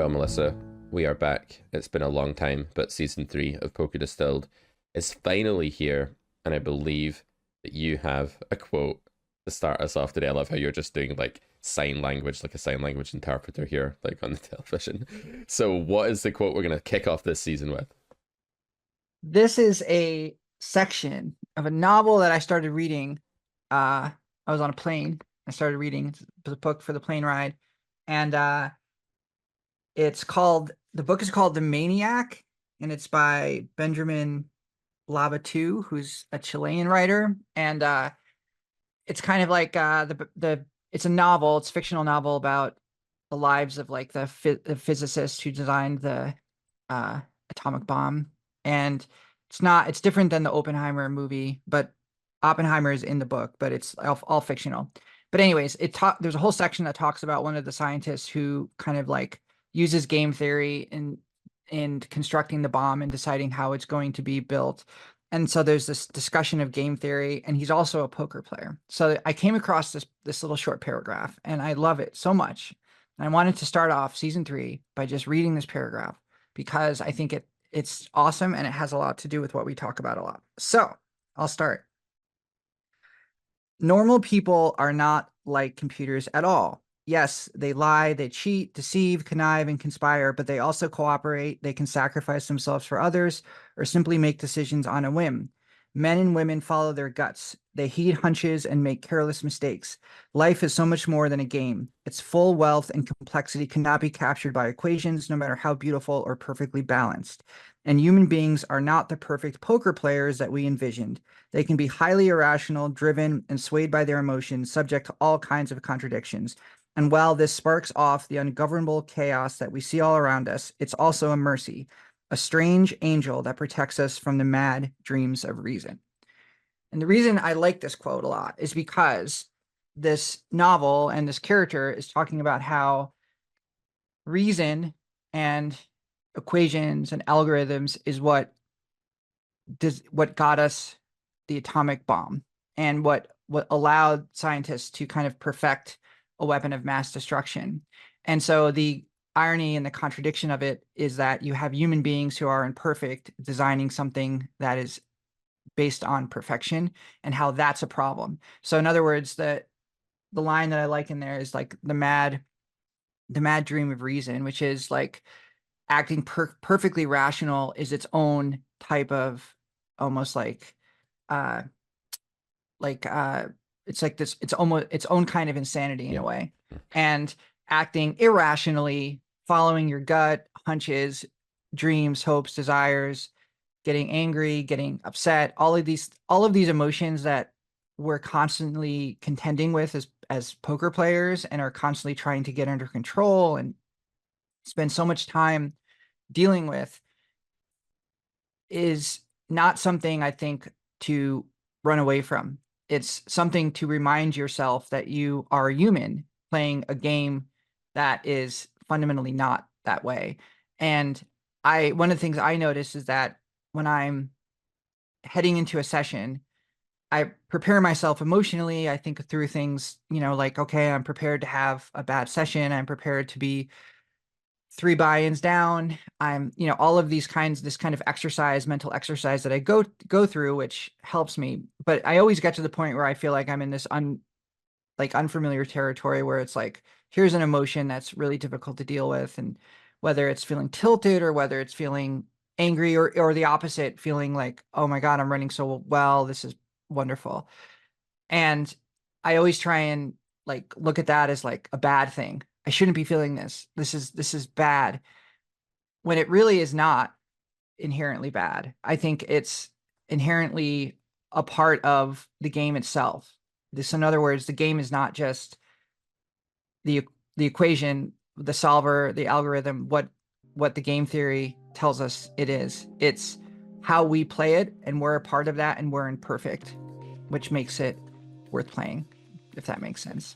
Well, Melissa, we are back. It's been a long time, but season 3 of Poker Distilled is finally here, and I believe that you have a quote to start us off today. I love how you're just doing like sign language, like a sign language interpreter here, like on the television. So, what is the quote we're going to kick off this season with? This is a section of a novel that I started reading. I was on a plane. I started reading the book for the plane ride, and the book is called The Maniac, and it's by Benjamin Labatut, who's a Chilean writer. And it's kind of like it's a novel, it's a fictional novel about the lives of like the physicist who designed the atomic bomb. And it's different than the Oppenheimer movie, but Oppenheimer is in the book, but it's all fictional. But anyways, there's a whole section that talks about one of the scientists who kind of like uses game theory in constructing the bomb and deciding how it's going to be built. And so there's this discussion of game theory, and he's also a poker player. So I came across this little short paragraph, and I love it so much. And I wanted to start off season 3 by just reading this paragraph because I think it's awesome, and it has a lot to do with what we talk about a lot. So I'll start. Normal people are not like computers at all. Yes, they lie, they cheat, deceive, connive, and conspire, but they also cooperate. They can sacrifice themselves for others or simply make decisions on a whim. Men and women follow their guts. They heed hunches and make careless mistakes. Life is so much more than a game. Its full wealth and complexity cannot be captured by equations, no matter how beautiful or perfectly balanced. And human beings are not the perfect poker players that we envisioned. They can be highly irrational, driven, and swayed by their emotions, subject to all kinds of contradictions. And while this sparks off the ungovernable chaos that we see all around us, it's also a mercy, a strange angel that protects us from the mad dreams of reason. And the reason I like this quote a lot is because this novel and this character is talking about how reason and equations and algorithms is what got us the atomic bomb and what allowed scientists to kind of perfect a weapon of mass destruction. And so the irony and the contradiction of it is that you have human beings who are imperfect designing something that is based on perfection, and how that's a problem. So in other words, the line that I like in there is like the mad dream of reason, which is like acting perfectly rational is its own type of almost uh it's like this, it's almost its own kind of insanity in a way. And acting irrationally, following your gut, hunches, dreams, hopes, desires, getting angry, getting upset, all of these emotions that we're constantly contending with as poker players and are constantly trying to get under control and spend so much time dealing with, is not something I think to run away from. It's something to remind yourself that you are a human playing a game that is fundamentally not that way. And one of the things I notice is that when I'm heading into a session, I prepare myself emotionally. I think through things, like, okay, I'm prepared to have a bad session. I'm prepared to be 3 buy-ins down. I'm, all of this kind of exercise, mental exercise that I go through, which helps me. But I always get to the point where I feel like I'm in this unfamiliar territory where it's like, here's an emotion that's really difficult to deal with. And whether it's feeling tilted or whether it's feeling angry or the opposite, feeling like, oh my God, I'm running so well. This is wonderful. And I always try and like look at that as like a bad thing. I shouldn't be feeling this. This is bad, when it really is not inherently bad. I think it's inherently a part of the game itself. In other words, the game is not just the equation, the solver, the algorithm, what the game theory tells us it is. It's how we play it, and we're a part of that, and we're imperfect, which makes it worth playing, if that makes sense.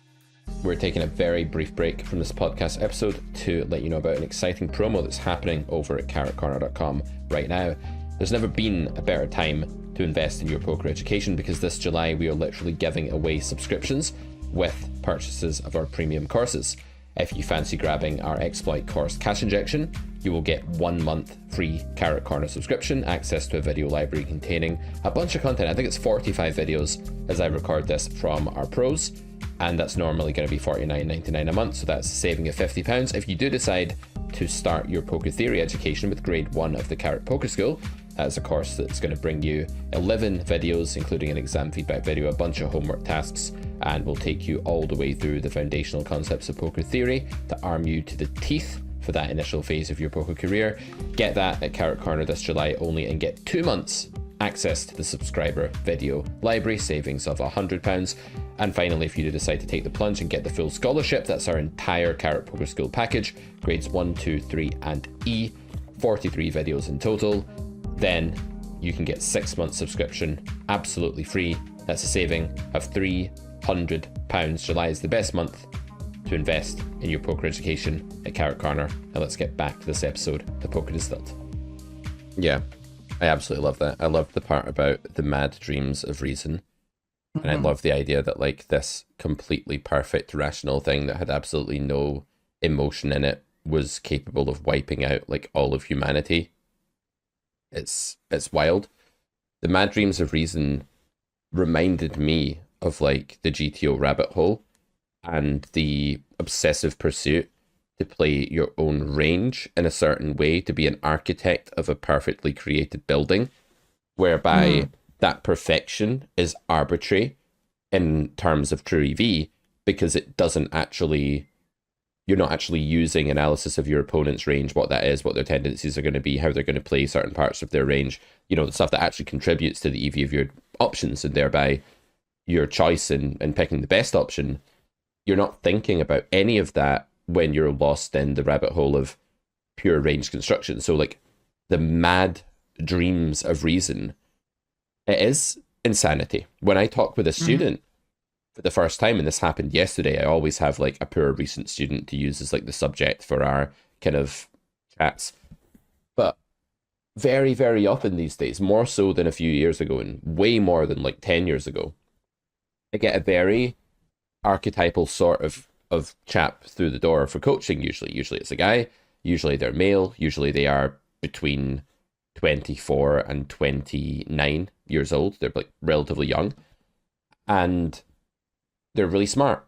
We're taking a very brief break from this podcast episode to let you know about an exciting promo that's happening over at carrotcorner.com right now. There's never been a better time to invest in your poker education, because this July we are literally giving away subscriptions with purchases of our premium courses. If you fancy grabbing our exploit course Cash Injection, you will get 1 month free Carrot Corner subscription, access to a video library containing a bunch of content. I think it's 45 videos as I record this from our pros, and that's normally going to be $49.99 a month, so that's a saving of £50. If you do decide to start your poker theory education with grade 1 of the Carrot Poker School, that's a course that's going to bring you 11 videos, including an exam feedback video, a bunch of homework tasks, and will take you all the way through the foundational concepts of poker theory to arm you to the teeth for that initial phase of your poker career. Get that at Carrot Corner this July only, and get 2 months access to the subscriber video library, savings of £100. And finally, if you do decide to take the plunge and get the full scholarship, that's our entire Carrot Poker School package, grades 1, 2, 3, and E, 43 videos in total. Then you can get 6 months subscription absolutely free. That's a saving of £300. July is the best month to invest in your poker education at Carrot Corner. Now let's get back to this episode, The Poker Distilled. Yeah, I absolutely love that. I love the part about the mad dreams of reason. And I love the idea that like this completely perfect rational thing that had absolutely no emotion in it was capable of wiping out like all of humanity. It's wild. The mad dreams of reason reminded me of like the GTO rabbit hole and the obsessive pursuit to play your own range in a certain way, to be an architect of a perfectly created building, whereby that perfection is arbitrary in terms of true EV, because it doesn't actually, you're not actually using analysis of your opponent's range, what that is, what their tendencies are going to be, how they're going to play certain parts of their range, you know, the stuff that actually contributes to the EV of your options and thereby your choice in picking the best option. You're not thinking about any of that when you're lost in the rabbit hole of pure range construction. So like the mad dreams of reason, it is insanity. When I talk with a student for the first time, and this happened yesterday, I always have like a poor recent student to use as like the subject for our kind of chats. But very, very often these days, more so than a few years ago and way more than like 10 years ago, I get a very archetypal sort of chap through the door for coaching. Usually it's a guy, usually they're male, usually they are between 24 and 29 years old. They're like relatively young and they're really smart.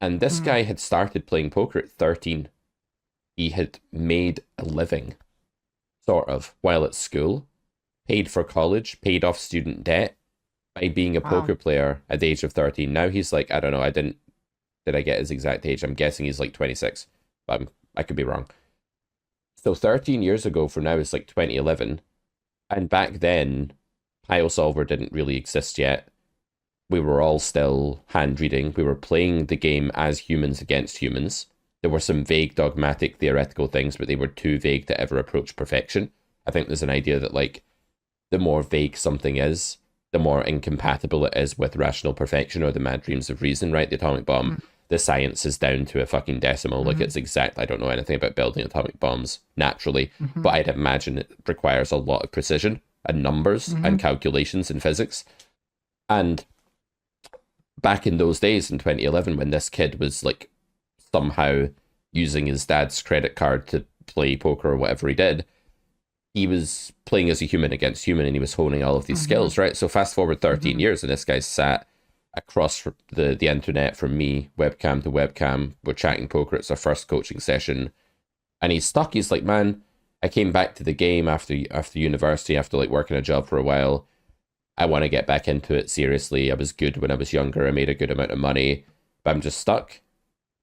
And this guy had started playing poker at 13. He had made a living sort of while at school, paid for college, paid off student debt by being a poker player at the age of 13. Now he's like, I don't know, did I get his exact age? I'm guessing he's like 26, but I could be wrong. So 13 years ago from now is like 2011. And back then, Pile Solver didn't really exist yet. We were all still hand reading. We were playing the game as humans against humans. There were some vague dogmatic theoretical things, but they were too vague to ever approach perfection. I think there's an idea that like the more vague something is, the more incompatible it is with rational perfection or the mad dreams of reason, right? The atomic bomb, the science is down to a fucking decimal. Like it's exact. I don't know anything about building atomic bombs naturally, but I'd imagine it requires a lot of precision and numbers and calculations in physics. And back in those days in 2011, when this kid was like somehow using his dad's credit card to play poker or whatever he did, he was playing as a human against human and he was honing all of these skills, right? So fast forward 13 years and this guy sat across the internet from me, webcam to webcam. We're chatting poker. It's our first coaching session. And he's stuck. He's like, man, I came back to the game after university, after like working a job for a while. I want to get back into it seriously. I was good when I was younger. I made a good amount of money, but I'm just stuck.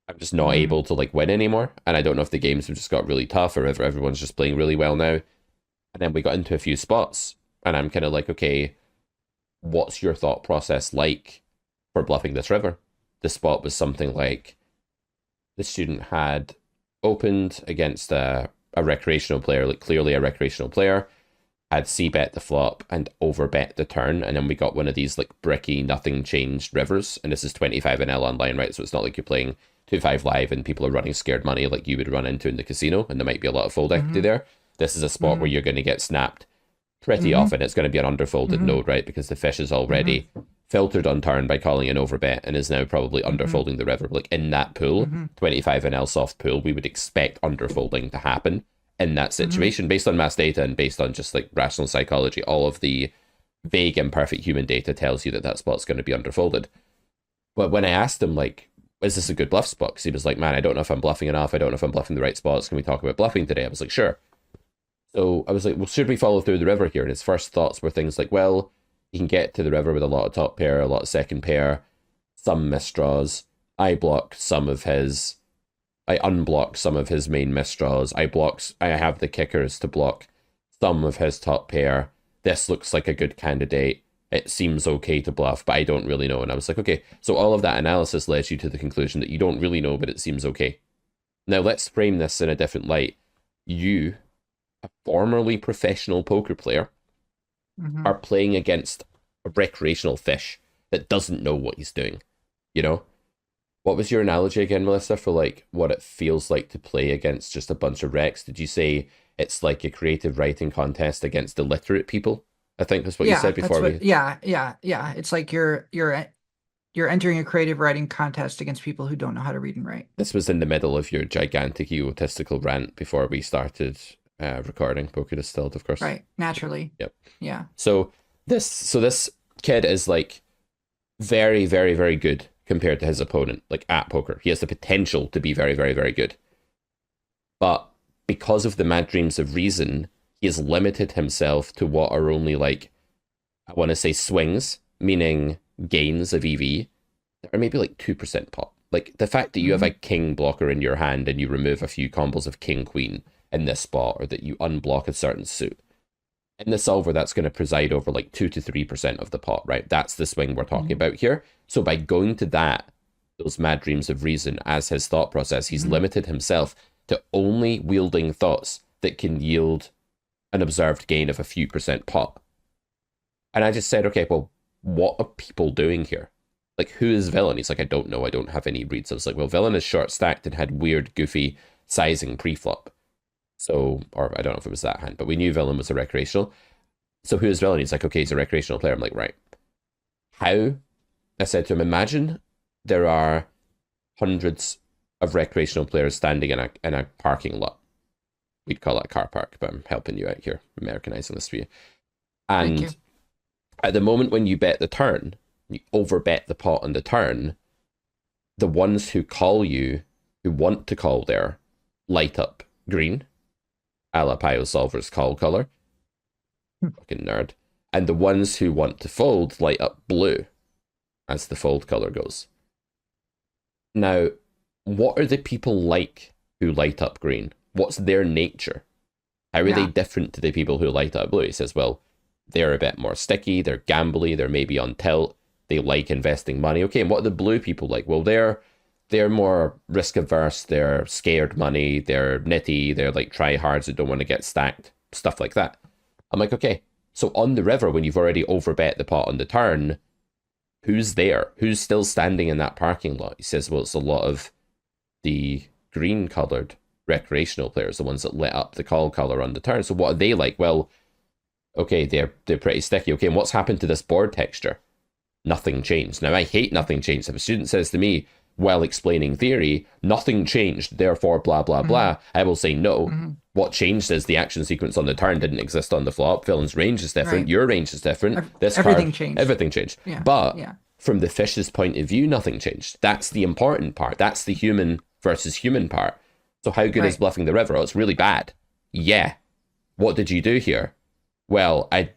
I'm just not able to like win anymore. And I don't know if the games have just got really tough or if everyone's just playing really well now. And then we got into a few spots and I'm kind of like, okay, what's your thought process like for bluffing this river? The spot was something like the student had opened against a recreational player, like clearly a recreational player, had c-bet the flop and overbet the turn, and then we got one of these like bricky, nothing changed rivers, and this is 25NL online, right? So it's not like you're playing 2-5 live and people are running scared money like you would run into in the casino, and there might be a lot of fold equity there. This is a spot where you're going to get snapped pretty often. It's going to be an underfolded node, right? Because the fish is already filtered on turn by calling an overbet and is now probably Mhm. underfolding the river. Like in that pool, Mhm. 25 NL soft pool, we would expect underfolding to happen in that situation based on mass data and based on just like rational psychology. All of the vague, imperfect human data tells you that that spot's going to be underfolded. But when I asked him, like, is this a good bluff spot? Because he was like, man, I don't know if I'm bluffing enough. I don't know if I'm bluffing the right spots. Can we talk about bluffing today? I was like, sure. So I was like, well, should we follow through the river here? And his first thoughts were things like, well, you can get to the river with a lot of top pair, a lot of second pair, some misdraws. I unblock some of his main misdraws. I have the kickers to block some of his top pair. This looks like a good candidate. It seems okay to bluff, but I don't really know. And I was like, okay, so all of that analysis led you to the conclusion that you don't really know, but it seems okay. Now let's frame this in a different light. You, a formerly professional poker player, Mhm. are playing against a recreational fish that doesn't know what he's doing. You know? What was your analogy again, Melissa, for like what it feels like to play against just a bunch of wrecks? Did you say it's like a creative writing contest against illiterate people? I think that's what you Yeah, said that's before what. we. Yeah. It's like you're entering a creative writing contest against people who don't know how to read and write. This was in the middle of your gigantic egotistical rant before we started recording Poker Distilled, of course. Right. Naturally. Yep. Yeah. So this kid is like very, very, very good compared to his opponent, like at poker. He has the potential to be very, very, very good. But because of the mad dreams of reason, he has limited himself to what are only like, I want to say swings, meaning gains of EV, that are maybe like 2% pot. Like the fact that you have a king blocker in your hand and you remove a few combos of king queen in this spot, or that you unblock a certain suit. In the solver, that's going to preside over like 2 to 3% of the pot, right? That's the swing we're talking about here. So by going to that, those mad dreams of reason as his thought process, he's limited himself to only wielding thoughts that can yield an observed gain of a few percent pot. And I just said, okay, well, what are people doing here? Like, who is villain? He's like, I don't know. I don't have any reads. I was like, well, villain is short stacked and had weird, goofy sizing pre-flop. So, or I don't know if it was that hand, but we knew villain was a recreational. So who is villain? He's like, okay, he's a recreational player. I'm like, right. How? I said to him, imagine there are hundreds of recreational players standing in a parking lot. We'd call it a car park, but I'm helping you out here, Americanizing this for you. Thank you. And at the moment when you bet the turn, you overbet the pot on the turn, the ones who call you, who want to call there, light up green, a la Pio Solver's call color. Fucking nerd. And the ones who want to fold light up blue as the fold color goes. Now, what are the people like who light up green? What's their nature? How are they different to the people who light up blue? He says, well, they're a bit more sticky, they're gambly, they're maybe on tilt, they like investing money. Okay, and what are the blue people like? Well, they're more risk averse, they're scared money, they're nitty, they're like try hards that don't want to get stacked, stuff like that. I'm like, okay, so on the river, when you've already overbet the pot on the turn, who's there? Who's still standing in that parking lot? He says, well, it's a lot of the green coloured recreational players, the ones that lit up the call color on the turn. So what are they like? Well, okay, they're pretty sticky. Okay, and what's happened to this board texture? Nothing changed. Now, I hate nothing changed. If a student says to me, while explaining theory, nothing changed, therefore blah, blah, blah, I will say no. What changed is the action sequence on the turn didn't exist on the flop. Villain's range is different. Right. Your range is different. Everything changed. Everything changed. Yeah. But Yeah. from the fish's point of view, nothing changed. That's the important part. That's the human versus human part. So how good is Right. bluffing the river? Oh, it's really bad. Yeah. What did you do here? Well, I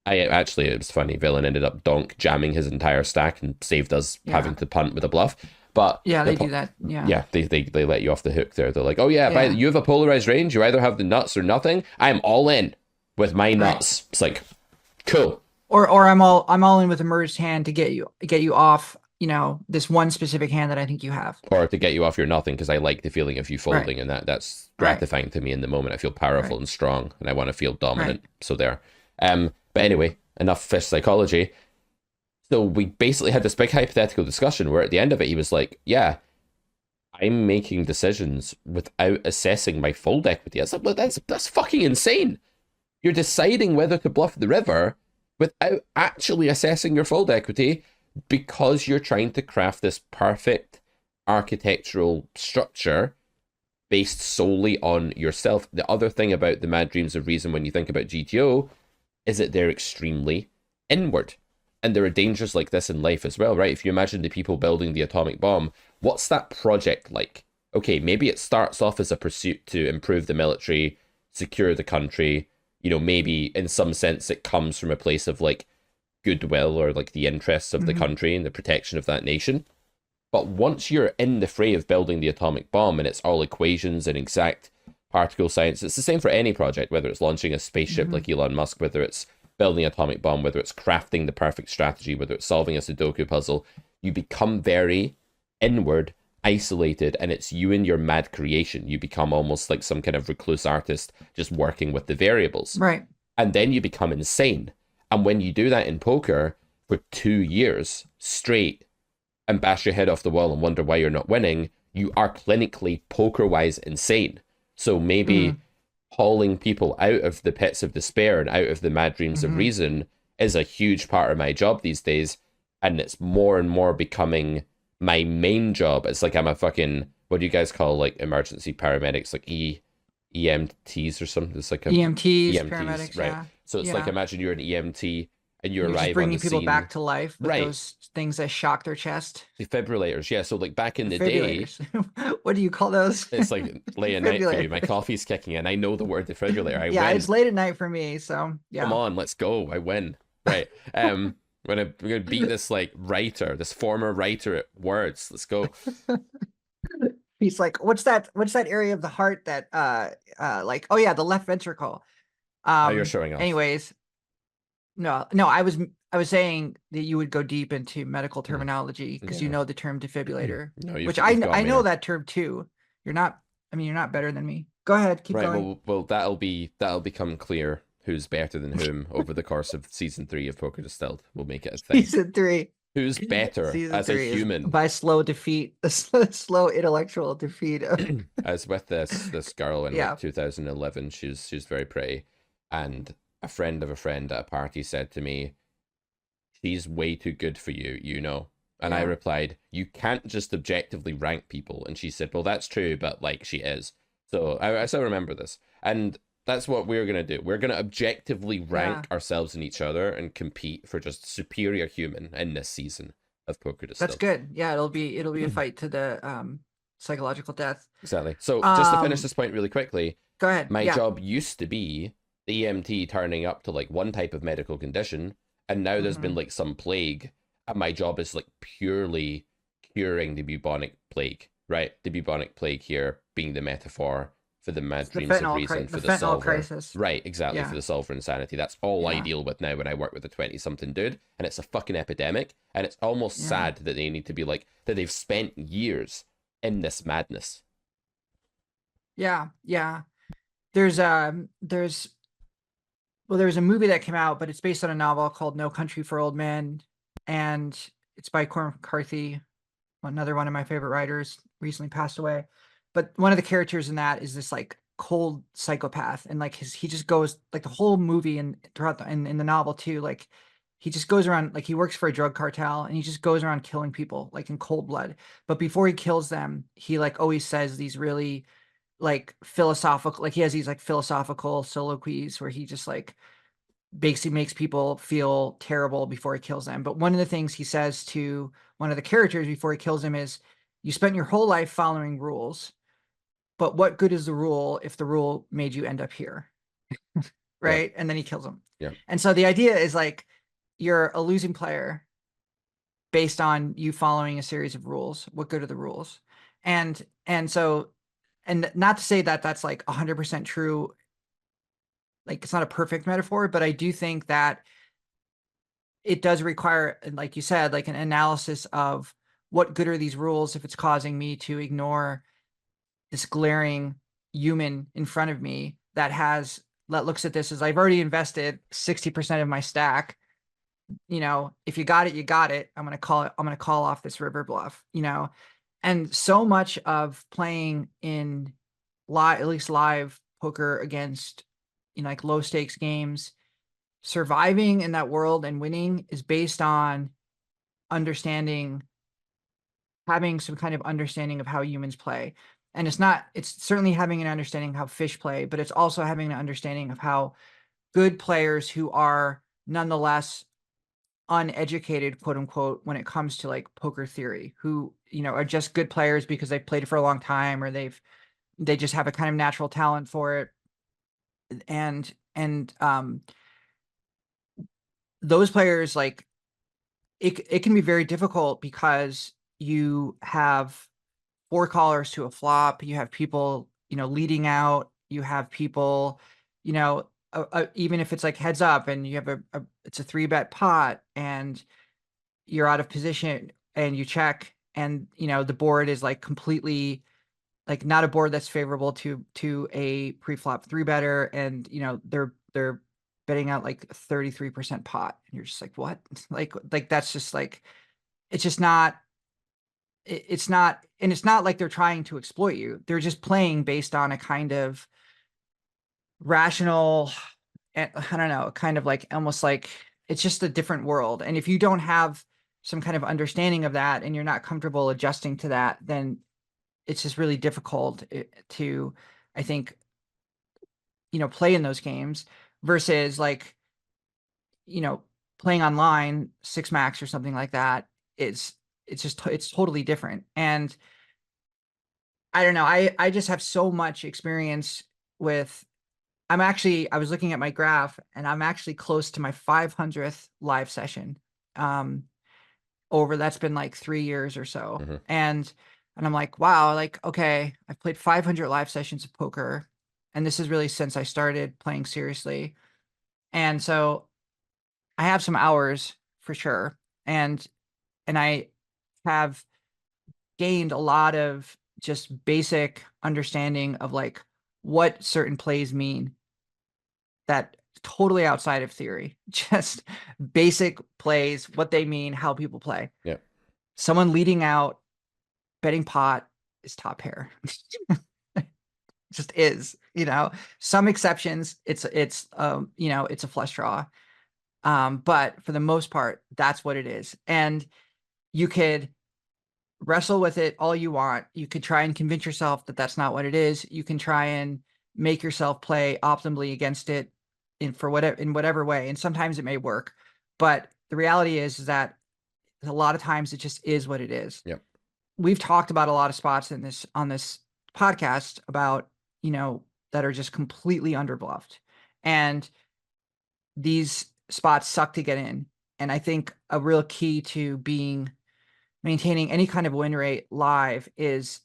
actually, it was funny. Villain ended up donk jamming his entire stack and saved us having to punt with a bluff. But Yeah, they do that. Yeah. yeah, they let you off the hook there. They're like, oh yeah, Yeah. you have a polarized range. You either have the nuts or nothing. I'm all in with my nuts. It's like, cool. Or I'm all in with a merged hand to get you off, this one specific hand that I think you have. Or to get you off your nothing, because I like the feeling of you folding, and that's gratifying to me in the moment. I feel powerful and strong, and I want to feel dominant. So there. But anyway, enough fish psychology. So we basically had this big hypothetical discussion where at the end of it, he was like, yeah, I'm making decisions without assessing my fold equity. I was like, well, that's fucking insane. You're deciding whether to bluff the river without actually assessing your fold equity because you're trying to craft this perfect architectural structure based solely on yourself. The other thing about the Mad Dreams of Reason when you think about GTO is that they're extremely inward. And there are dangers like this in life as well, right? If you imagine the people building the atomic bomb, what's that project like? Okay, maybe it starts off as a pursuit to improve the military, secure the country. You know, maybe in some sense it comes from a place of like goodwill or like the interests of the Mhm. country and the protection of that nation. But once you're in the fray of building the atomic bomb and it's all equations and exact particle science, it's the same for any project, whether it's launching a spaceship Mhm. like Elon Musk, whether it's building an atomic bomb, whether it's crafting the perfect strategy, whether it's solving a Sudoku puzzle, you become very inward, isolated, and it's you and your mad creation. You become almost like some kind of recluse artist just working with the variables. Right. And then you become insane. And when you do that in poker for 2 years straight, and bash your head off the wall and wonder why you're not winning, you are clinically poker wise insane. So maybe Mm. hauling people out of the pits of despair and out of the mad dreams of Mhm. reason is a huge part of my job these days. And it's more and more becoming my main job. It's like I'm a fucking, what do you guys call like emergency paramedics, like EMTs or something? It's like a EMTs, EMTs, paramedics, right? yeah. So it's like Yeah. imagine you're an EMT and you You're just arrive on the bringing people scene. back to life with Right. those things that shock their chest. Defibrillators, yeah. So like back in the day, Defibrillators. What do you call those? it's like late at night for you. My Defibrillators. coffee's kicking in. I know the word defibrillator. I Yeah, it's win. late at night for me, so Come yeah. on, let's go. I win. Right. We're gonna beat this like writer, this former writer at words. Let's go. He's like, what's that area of the heart that like, oh yeah, the left ventricle. Oh, you're showing off. Anyways, no, I was saying that you would go deep into medical terminology because you Yeah. know the term defibrillator, No, which you've got I me know now. that term too. You're not, I mean, you're not better than me. Go ahead, keep Right. going. Well, that'll become clear who's better than whom over the course of season 3 of Poker Distilled. We'll make it a thing. Season three. Who's better Season as a three is human? by slow defeat, the slow intellectual defeat of As with this girl in like yeah. 2011, she's very pretty, and a friend of a friend at a party said to me, "She's way too good for you, you know." And I Yeah. replied, "You can't just objectively rank people." And she said, "Well, that's true, but like she is." So I still remember this, and that's what we're gonna do. We're gonna objectively Yeah. rank ourselves and each other and compete for just superior human in this season of Poker That's Distilled. good. Yeah, it'll be a fight to the psychological death. Exactly. So just to finish Um, this point really quickly, Go ahead. my Yeah. job used to be the EMT turning up to like one type of medical condition, and now there's been Mhm. like some plague, and my job is like purely curing the bubonic plague, right? The bubonic plague here being the metaphor for the It's mad the dreams of fentanyl reason, for the the fentanyl solver. crisis. Right, exactly, for Yeah. the solver insanity. That's all I Yeah. deal with now when I work with a 20 something dude, and it's a fucking epidemic, and it's almost Yeah. sad that they need to be like, that they've spent years in this madness. Yeah. Yeah. There's well, there was a movie that came out, but it's based on a novel called No Country for Old Men, and it's by Cormac McCarthy, another one of my favorite writers, recently passed away. But one of the characters in that is this like cold psychopath, and like he just goes like the whole movie and throughout in the novel too, like he just goes around like he works for a drug cartel and he just goes around killing people like in cold blood. But before he kills them, he like always says these really like philosophical, like he has these like philosophical soliloquies where he just like basically makes people feel terrible before he kills them. But one of the things he says to one of the characters before he kills him is, "You spent your whole life following rules, but what good is the rule if the rule made you end up here?" Yeah, Right? And then he kills him. yeah. And so the idea is like you're a losing player based on you following a series of rules. What good are the rules? And so, and not to say that that's like 100% true, like it's not a perfect metaphor, but I do think that it does require, like you said, like an analysis of what good are these rules if it's causing me to ignore this glaring human in front of me that looks at this as I've already invested 60% of my stack. You know, if you got it, you got it. I'm gonna call off this river bluff, you know. And so much of playing in live, at least live poker against, you know, like low stakes games surviving in that world and winning is based on understanding, having some kind of understanding of how humans play. And it's certainly having an understanding of how fish play, but it's also having an understanding of how good players who are nonetheless uneducated, quote unquote, when it comes to like poker theory, who, are just good players because they've played it for a long time, or they just have a kind of natural talent for it. And those players, like, it can be very difficult because you have four callers to a flop, you have people, leading out, you have people, even if it's like heads up and you have it's a 3-bet pot and you're out of position and you check, and the board is like completely like not a board that's favorable to a pre-flop 3-better, and they're betting out like 33% pot, and you're just like, what? Like that's just like, it's just not, it's not, and it's not like they're trying to exploit you. They're just playing based on a kind of rational, I don't know, kind of like almost like it's just a different world. And if you don't have some kind of understanding of that and you're not comfortable adjusting to that, then it's just really difficult to, I think, play in those games versus like, playing online, Six Max or something like that. It's totally different. And I don't know, I just have so much experience with, I was looking at my graph and I'm actually close to my 500th live session. That's been like 3 years or so. Mm-hmm. And I'm like, wow, like, okay, I've played 500 live sessions of poker. And this is really since I started playing seriously. And so I have some hours for sure. And I have gained a lot of just basic understanding of like what certain plays mean, that totally outside of theory, just basic plays, what they mean, how people play. Yeah. Someone leading out, betting pot is top pair. Just is, some exceptions. It's it's a flush draw. But for the most part, that's what it is. And you could wrestle with it all you want. You could try and convince yourself that that's not what it is. You can try and make yourself play optimally against it in whatever way. And sometimes it may work, but the reality is that a lot of times it just is what it is. Yeah. We've talked about a lot of spots on this podcast about, that are just completely underbluffed. And these spots suck to get in. And I think a real key to maintaining any kind of win rate live is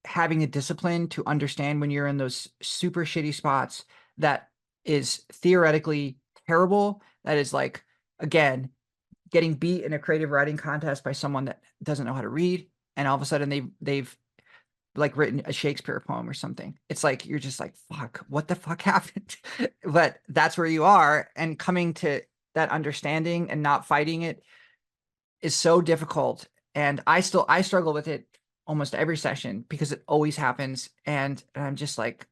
having a discipline to understand when you're in those super shitty spots that is theoretically terrible. That is like, again, getting beat in a creative writing contest by someone that doesn't know how to read. And all of a sudden they've like written a Shakespeare poem or something. It's like, you're just like, fuck, what the fuck happened? But that's where you are. And coming to that understanding and not fighting it is so difficult. And I struggle with it almost every session because it always happens. And I'm just like,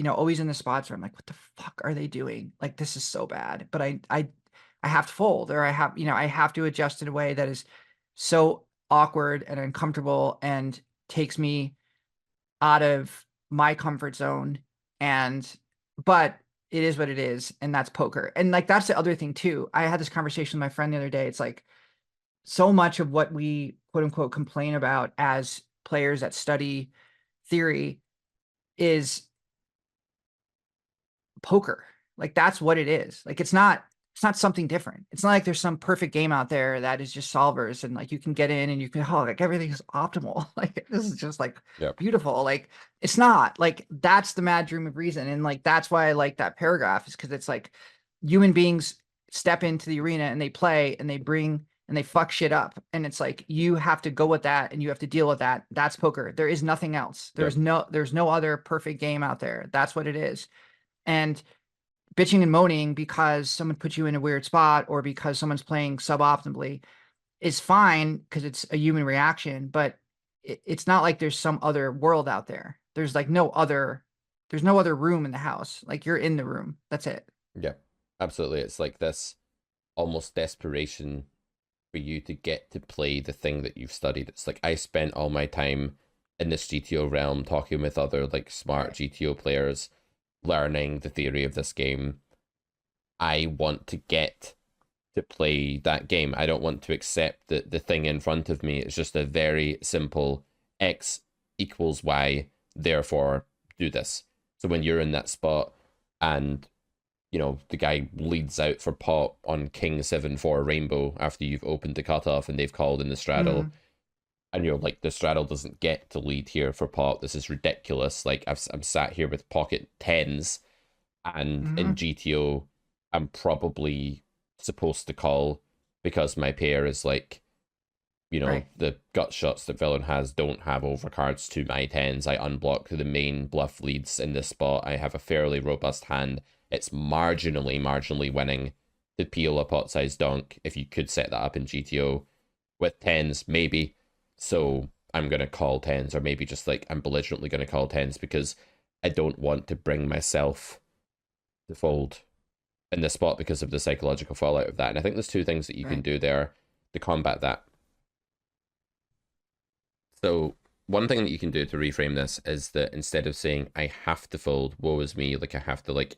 always in the spots where I'm like, what the fuck are they doing? Like, this is so bad. But I have to fold, or I have to adjust in a way that is so awkward and uncomfortable and takes me out of my comfort zone. But it is what it is. And that's poker. And like, that's the other thing too. I had this conversation with my friend the other day. It's like, so much of what we quote unquote complain about as players that study theory is poker. Like, that's what it is. Like, it's not something different. It's not like there's some perfect game out there that is just solvers and like you can get in and you can, like everything is optimal. Like, this is just like beautiful. Like, it's not. Like, that's the mad dream of reason. And like, that's why I like that paragraph, is because it's like human beings step into the arena and they play and they fuck shit up. And it's like, you have to go with that and you have to deal with that. That's poker. There is nothing else. There's no other perfect game out there. That's what it is. And bitching and moaning because someone put you in a weird spot or because someone's playing suboptimally is fine because it's a human reaction, but it's not like there's some other world out there. There's no other room in the house. Like, you're in the room. That's it. Yeah. Absolutely. It's like this almost desperation for you to get to play the thing that you've studied. It's like I spent all my time in this GTO realm talking with other like smart GTO players, learning the theory of this game. I want to get to play that game. I don't want to accept that the thing in front of me is just a very simple X equals Y, therefore do this. So when you're in that spot and the guy leads out for pot on King 7-4 Rainbow after you've opened the cutoff and they've called in the straddle, Mm, and you're like, the straddle doesn't get to lead here for pot. This is ridiculous. Like, I'm sat here with pocket tens, and in mhm, GTO, I'm probably supposed to call because my pair is like, right. the gut shots that villain has don't have overcards to my tens. I unblock the main bluff leads in this spot. I have a fairly robust hand. It's marginally winning to peel a pot size donk if you could set that up in GTO. With tens, maybe. So I'm gonna call tens, or maybe just like I'm belligerently gonna call tens because I don't want to bring myself to fold in this spot because of the psychological fallout of that. And I think there's two things that you can Right. do there to combat that. So one thing that you can do to reframe this is that instead of saying I have to fold, woe is me, like I have to like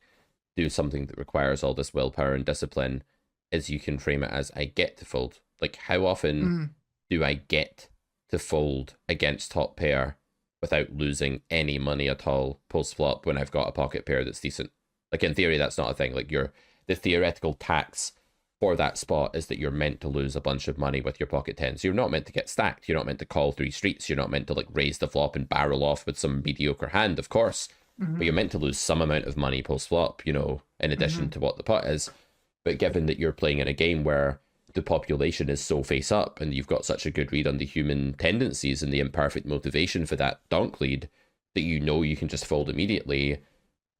do something that requires all this willpower and discipline, is you can frame it as I get to fold. Like how often Mm, do I get to fold against top pair without losing any money at all post flop when I've got a pocket pair that's decent? Like in theory, that's not a thing. Like the theoretical tax for that spot is that you're meant to lose a bunch of money with your pocket tens. You're not meant to get stacked. You're not meant to call three streets. You're not meant to like raise the flop and barrel off with some mediocre hand, of course. But mhm, you're meant to lose some amount of money post flop, in addition mhm. to what the pot is. But given that you're playing in a game where the population is so face up and you've got such a good read on the human tendencies and the imperfect motivation for that donk lead that you can just fold immediately,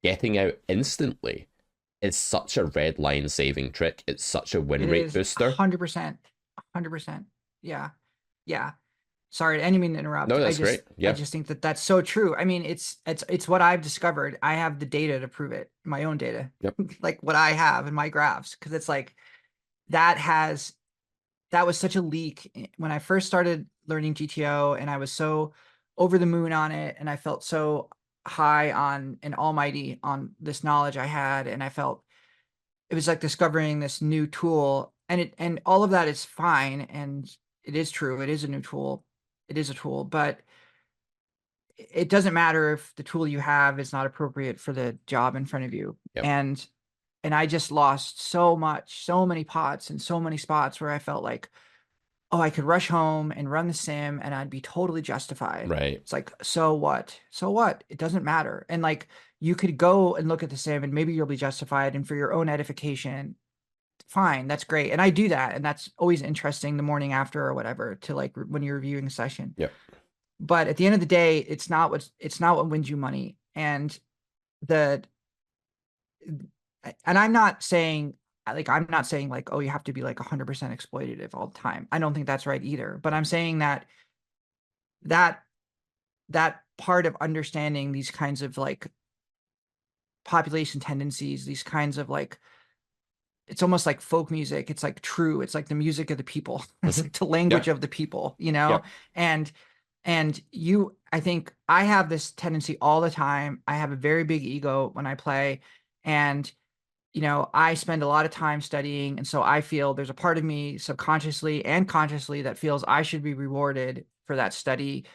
getting out instantly is such a red line saving trick. It's such a win It rate is booster. 100%. 100%. Yeah. Yeah. Sorry, I didn't mean to No, interrupt. that's great. I Yeah. just think that that's so true. I mean, it's what I've discovered. I have the data to prove it, my own data, Yep. like what I have in my graphs, because it's like that has that was such a leak when I first started learning GTO, and I was so over the moon on it, and I felt so high on and almighty on this knowledge I had, and I felt it was like discovering this new tool, and all of that is fine, and it is true. It is a new tool. It is a tool, but it doesn't matter if the tool you have is not appropriate for the job in front of you. Yep. And I just lost so much, so many pots and so many spots where I felt like, oh, I could rush home and run the sim and I'd be totally justified. Right. It's like, so what? So what? It doesn't matter. And like you could go and look at the sim and maybe you'll be justified. And for your own edification, fine, that's great. And I do that. And that's always interesting the morning after or whatever to like when you're reviewing a session. Yep. But at the end of the day, it's not what wins you money. And the and I'm not saying like, oh, you have to be like 100% exploitative all the time. I don't think that's right either. But I'm saying that that part of understanding these kinds of like population tendencies, these kinds of like it's almost like folk music. It's like true. It's like the music of the people. It's Hmm. like the Yeah. language of the people, you know? Yep. And I think I have this tendency all the time. I have a very big ego when I play, and I spend a lot of time studying, and so I feel there's a part of me subconsciously and consciously that feels I should be rewarded for that study,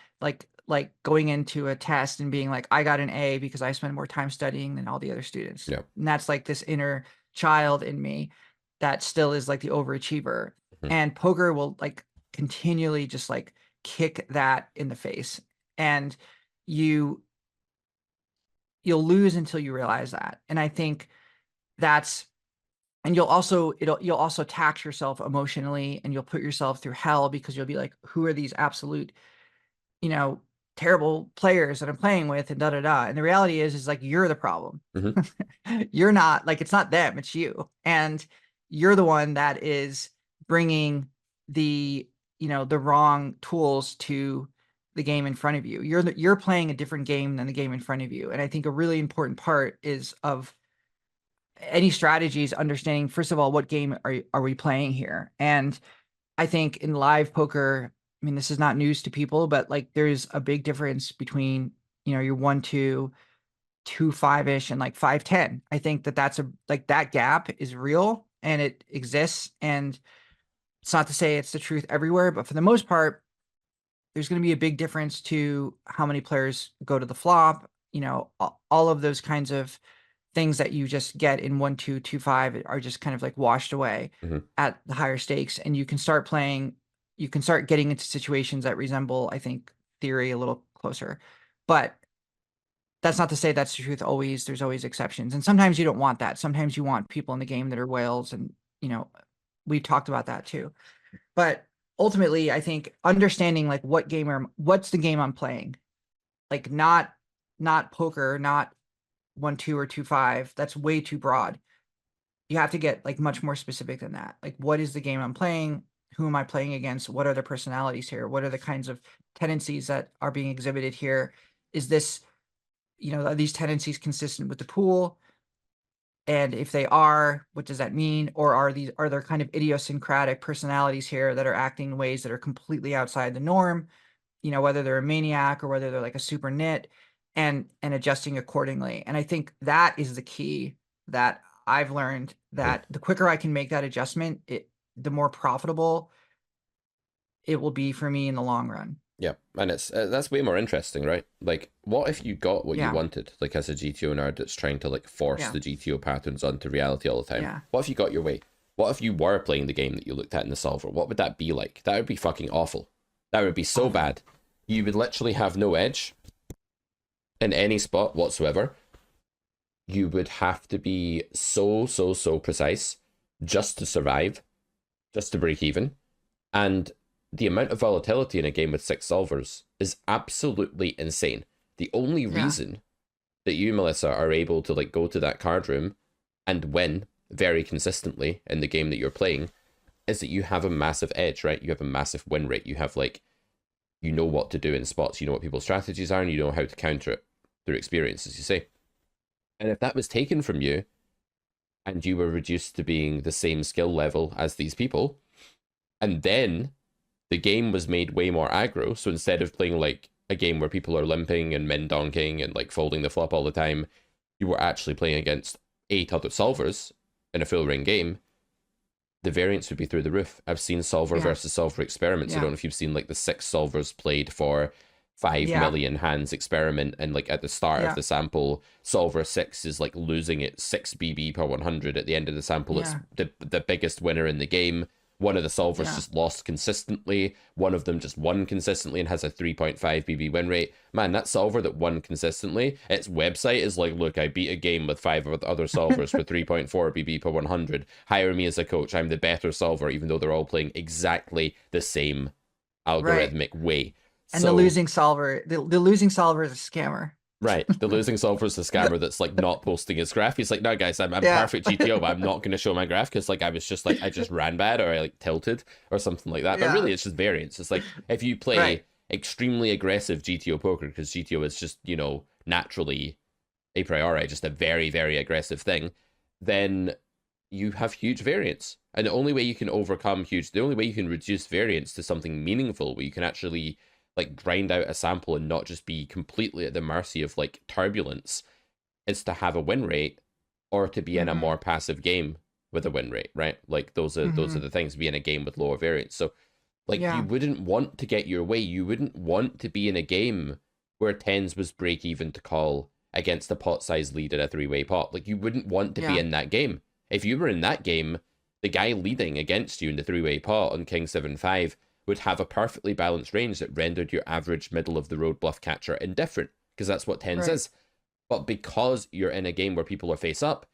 like going into a test and being like, I got an A because I spent more time studying than all the other students. Yep. And that's like this inner child in me that still is like the overachiever. Hmm. And poker will like continually just like kick that in the face. And you you'll lose until you realize that. And I think that's and you'll also tax yourself emotionally, and you'll put yourself through hell because you'll be like, who are these absolute, you know, terrible players that I'm playing with, and da da da. And the reality is like you're the problem. Hmm. You're not like it's not them, it's you. And you're the one that is bringing the, the wrong tools to the game in front of you. You're playing a different game than the game in front of you. And I think a really important part is of any strategies, understanding first of all what game are we playing here. And I think in live poker, I mean, this is not news to people, but like there's a big difference between, your 1-2, 2-5-ish, and like 5-10. I think that's like that gap is real and it exists. And it's not to say it's the truth everywhere, but for the most part, there's going to be a big difference to how many players go to the flop, all of those kinds of things that you just get in 1-2, 2-5 are just kind of like washed away Mhm. at the higher stakes. And you can start getting into situations that resemble, I think, theory a little closer. But that's not to say that's the truth always. There's always exceptions. And sometimes you don't want that. Sometimes you want people in the game that are whales. And, we talked about that too. But ultimately, I think understanding like what's the game I'm playing, like not poker, not 1-2 or 2-5. That's way too broad. You have to get like much more specific than that. Like, what is the game I'm playing? Who am I playing against? What are the personalities here? What are the kinds of tendencies that are being exhibited here? Is this, are these tendencies consistent with the pool? And if they are, what does that mean? Or are there kind of idiosyncratic personalities here that are acting in ways that are completely outside the norm? Whether they're a maniac or whether they're like a super nit, and adjusting accordingly. And I think that is the key that I've learned, that the quicker I can make that adjustment, the more profitable it will be for me in the long run. Yeah, and it's that's way more interesting, right? Like, what if you got what you Yeah. wanted, like as a GTO nerd that's trying to like force Yeah. the GTO patterns onto reality all the time? Yeah. What if you got your way? What if you were playing the game that you looked at in the solver? What would that be like? That would be fucking awful. That would be so Awful. bad. You would literally have no edge in any spot whatsoever. You would have to be so precise just to survive, just to break even. And the amount of volatility in a game with 6 solvers is absolutely insane. The only reason that you, Melissa, are able to like go to that card room and win very consistently in the game that you're playing is that you have a massive edge, right? You have a massive win rate. You have like, you know what to do in spots, you know what people's strategies are, and you know how to counter it through experience, as you say. And if that was taken from you and you were reduced to being the same skill level as these people, and then the game was made way more aggro. So instead of playing like a game where people are limping and min donking and like folding the flop all the time, you were actually playing against 8 other solvers in a full ring game, the variance would be through the roof. I've seen solver versus solver experiments. I don't know if you've seen like the 6 solvers played for 5 million hands experiment, and like at the start of the sample, solver 6 is like losing it 6 BB per 100. At the end of the sample, it's the biggest winner in the game. One of the solvers just lost consistently. One of them just won consistently and has a 3.5 BB win rate. Man, that solver that won consistently, its website is like, look, I beat a game with 5 other solvers for 3.4 BB per 100. Hire me as a coach. I'm the better solver, even though they're all playing exactly the same algorithmic way. And so, the losing solver is a scammer. Right, the losing solver is the scammer that's like not posting his graph. He's like, no guys, I'm perfect GTO, but I'm not going to show my graph because like I just ran bad, or I like tilted or something like that. But really it's just variance. It's like if you play extremely aggressive GTO poker, because GTO is just, naturally a priori just a very, very aggressive thing, then you have huge variance. And the only way you can reduce variance to something meaningful, where you can actually like grind out a sample and not just be completely at the mercy of like turbulence, is to have a win rate, or to be in a more passive game with a win rate, right? Like those are the things, be in a game with lower variance. So like you wouldn't want to get your way. You wouldn't want to be in a game where tens was break even to call against a pot size lead in a 3-way pot. Like you wouldn't want to be in that game. If you were in that game, the guy leading against you in the 3-way pot on King 7-5 would have a perfectly balanced range that rendered your average middle of the road bluff catcher indifferent, because that's what tens is. But because you're in a game where people are face up,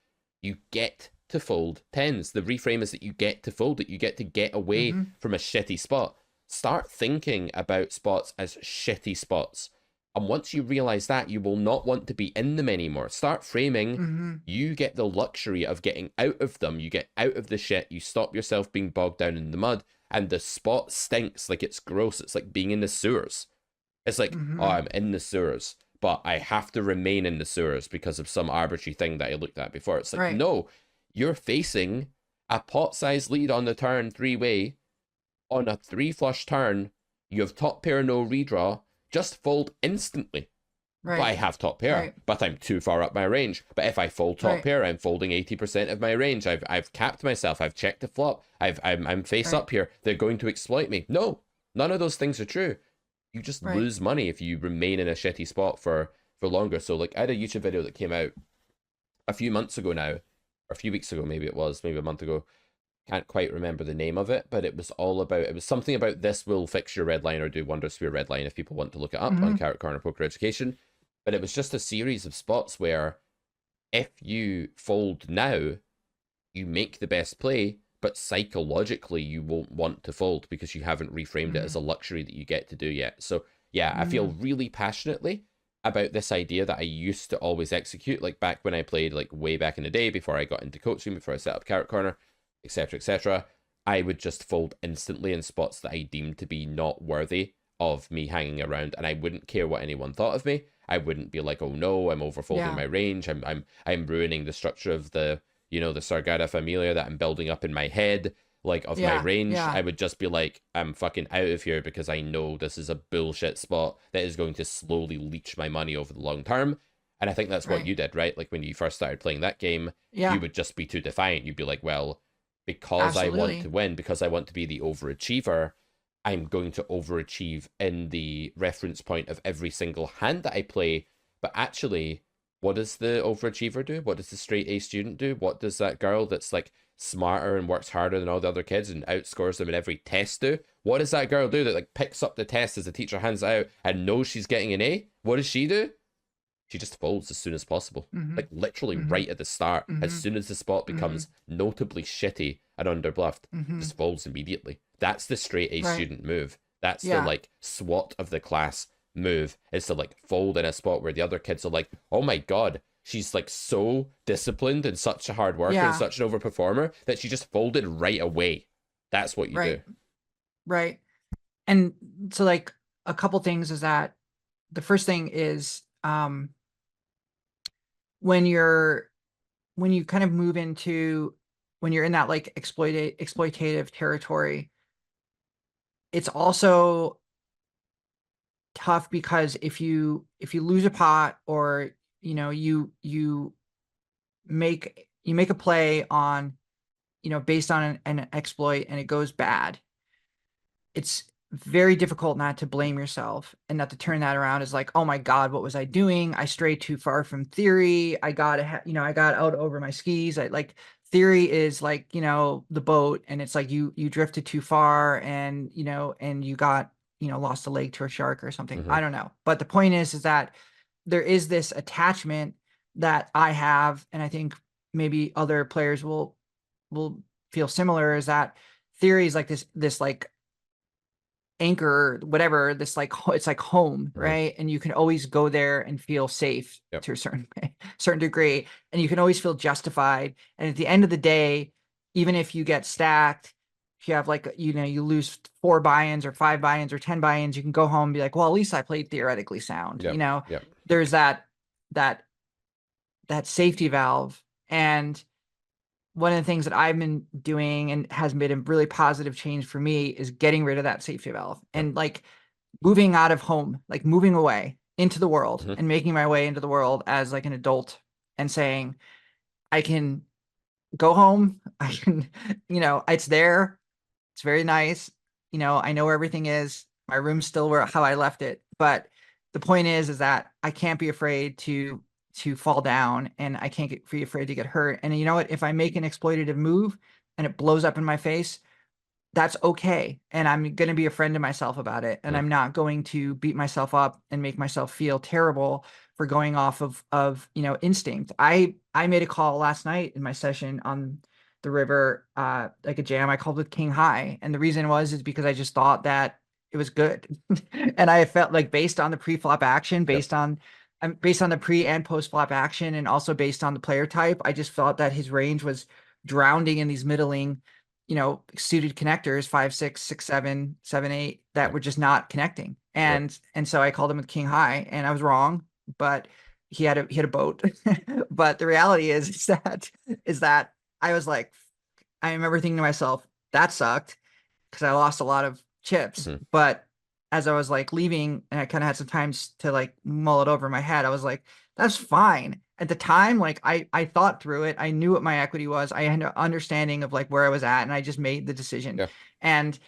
you get to fold tens. The reframe is that you get to fold it. You get to get away from a shitty spot. Start thinking about spots as shitty spots. And once you realize that, you will not want to be in them anymore. Start framing. You get the luxury of getting out of them. You get out of the shit. You stop yourself being bogged down in the mud. And the spot stinks, like it's gross. It's like being in the sewers. It's like, oh, I'm in the sewers. but I have to remain in the sewers because of some arbitrary thing that I looked at before. It's like, Right. no, you're facing a pot-sized lead on the turn 3-way. On a 3 flush turn, you have top pair, no redraw. Just fold instantly. But I Right. have top pair, Right. but I'm too far up my range. But if I fold top Right. pair, I'm folding 80% of my range. I've capped myself. I've checked the flop. I'm face Right. up here. They're going to exploit me. No, none of those things are true. You just Right. lose money if you remain in a shitty spot for longer. So like, I had a YouTube video that came out a few months ago now, or a few weeks ago, maybe it was, maybe a month ago. Can't quite remember the name of it, but it was all about, it was something about this will fix your red line or do wonders for your red line if people want to look it up on Carrot Corner Poker Education. But it was just a series of spots where if you fold now, you make the best play, but psychologically you won't want to fold because you haven't reframed it as a luxury that you get to do yet. So yeah, I feel really passionately about this idea that I used to always execute, like back when I played, like way back in the day before I got into coaching, before I set up Carrot Corner, etc., etc. I would just fold instantly in spots that I deemed to be not worthy of me hanging around, and I wouldn't care what anyone thought of me. I wouldn't be like, oh no, I'm overfolding my range. I'm ruining the structure of the, the Sagrada Familia that I'm building up in my head, like of my range. I would just be like, I'm fucking out of here because I know this is a bullshit spot that is going to slowly leech my money over the long term. And I think that's what you did, right? Like when you first started playing that game, you would just be too defiant. You'd be like, well, because I want to win, because I want to be the overachiever, I'm going to overachieve in the reference point of every single hand that I play. But actually, what does the overachiever do? What does the straight A student do? What does that girl that's like smarter and works harder than all the other kids and outscores them in every test do? What does that girl do that like picks up the test as the teacher hands it out and knows she's getting an A? What does she do? She just folds as soon as possible. Like literally right at the start. As soon as the spot becomes notably shitty and underbluffed, just folds immediately. That's the straight A student move. That's the like SWAT of the class move, is to like fold in a spot where the other kids are like, oh my god, she's like so disciplined and such a hard worker and such an overperformer that she just folded right away. That's what you do. Right. And so like a couple things is that the first thing is when you kind of move into, when you're in that like exploitative territory, it's also tough because if you lose a pot, or you make a play on, based on an exploit, and it goes bad, it's very difficult not to blame yourself and not to turn that around as like, oh my God, what was I doing? I strayed too far from theory. I got out over my skis. Theory is like, the boat, and it's like you drifted too far, and, and you got, lost a leg to a shark or something. I don't know. But the point is that there is this attachment that I have, and I think maybe other players will feel similar, is that theory is like this like anchor, whatever, this like, it's like home, right? And you can always go there and feel safe to a certain degree, and you can always feel justified. And at the end of the day, even if you get stacked, if you have like, you lose 4 buy-ins or 5 buy-ins or 10 buy-ins, you can go home and be like, well, at least I played theoretically sound. There's that safety valve. And one of the things that I've been doing and has made a really positive change for me is getting rid of that safety valve and like moving out of home, like moving away into the world and making my way into the world as like an adult, and saying, I can go home. I can, it's there. It's very nice. I know where everything is. My room's still how I left it. But the point is that I can't be afraid to fall down, and I can't be afraid to get hurt. And you know what? If I make an exploitative move and it blows up in my face, that's okay. And I'm going to be a friend to myself about it. And I'm not going to beat myself up and make myself feel terrible for going off of instinct. I made a call last night in my session on the river, like a jam I called with King High. And the reason is because I just thought that it was good. And I felt like, based on the pre-flop action, based on the pre and post flop action, and also based on the player type, I just felt that his range was drowning in these middling, suited connectors, 5, 6, 6, 7, 7, 8, that were just not connecting. And so I called him with King High, and I was wrong. but he had a boat. But the reality is that I was like, I remember thinking to myself, that sucked because I lost a lot of chips. Mhm. But as I was like leaving and I kind of had some time to like mull it over in my head, I was like, that's fine. At the time, like I thought through it. I knew what my equity was. I had an understanding of like where I was at, and I just made the decision. Yeah. And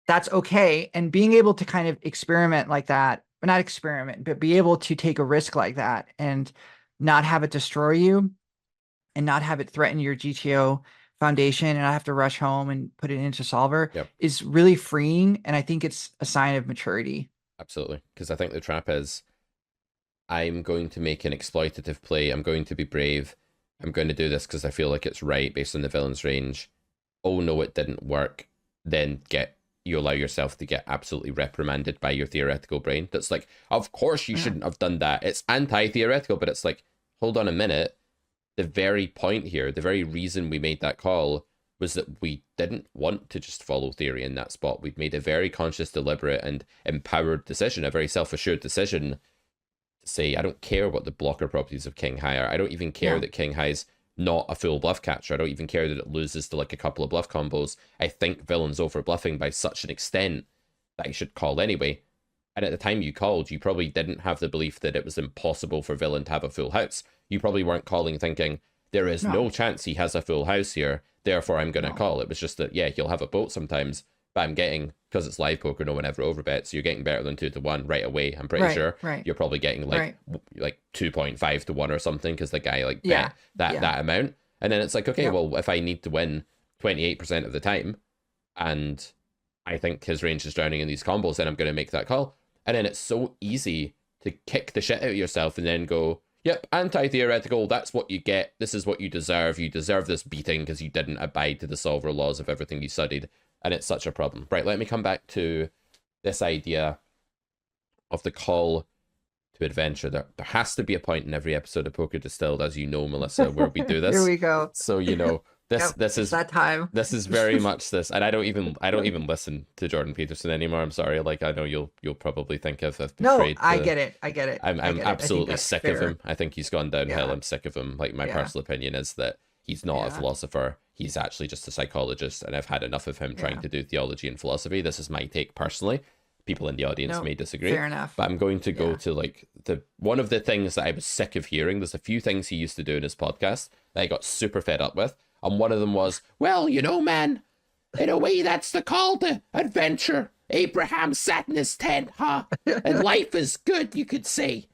that's okay. And being able to kind of experiment like that, or not experiment, but be able to take a risk like that and not have it destroy you and not have it threaten your GTO foundation and not have to rush home and put it into solver Yep. is really freeing. And I think it's a sign of maturity. Absolutely. Because I think the trap is, I'm going to make an exploitative play. I'm going to be brave. I'm going to do this because I feel like it's right based on the villain's range. Oh no, it didn't work. Then you allow yourself to get absolutely reprimanded by your theoretical brain. That's like, of course you Yeah. shouldn't have done that. It's anti-theoretical, but it's like, hold on a minute. The very point here, the very reason we made that call was that we didn't want to just follow theory in that spot. We'd made a very conscious, deliberate, and empowered decision, a very self-assured decision to say, I don't care what the blocker properties of King High are. I don't even care Yeah. that King High's not a full bluff catcher. I don't even care that it loses to like a couple of bluff combos. I think villain's over bluffing by such an extent that I should call anyway. And at the time you called, you probably didn't have the belief that it was impossible for villain to have a full house. You probably weren't calling thinking, there is no No, chance he has a full house here, therefore I'm going to no. call. It was just that, yeah, he'll have a boat sometimes, but I'm getting, because it's live poker, no one ever overbets, so you're getting better than 2-1 right away. I'm pretty Right. sure Right. you're probably getting Right. like 2.5-1 or something because the guy like Yeah. bet that amount. And then it's like, okay, Yep. well, if I need to win 28% of the time and I think his range is drowning in these combos, then I'm going to make that call. And then it's so easy to kick the shit out of yourself and then go, yep, anti-theoretical, that's what you get. This is what you deserve. You deserve this beating because you didn't abide to the solver laws of everything you studied. And it's such a problem. Right, let me come back to this idea of the call to adventure. There has to be a point in every episode of Poker Distilled, as you know, Melissa, where we do this. Here we go. So, you know, Yep, this it's is that time. this is very much this, and I don't even listen to Jordan Peterson anymore. I'm sorry. Like I know you'll probably think I've No, betrayed. I get it. I get it. I'm I get it. I think absolutely that's sick of fair. him. I think he's gone downhill. Yeah. I'm sick of him. Like my Yeah. personal opinion is that he's not a Yeah. philosopher. He's actually just a psychologist, and I've had enough of him trying Yeah. to do theology and philosophy. This is my take personally. People in the audience No, may disagree, fair enough. but I'm going to go Yeah. to like the one of the things that I was sick of hearing. There's a few things he used to do in his podcast that I got super fed up with. And one of them was, well, you know, man, in a way, that's the call to adventure. Abraham sat in his tent, huh? And life is good, you could say.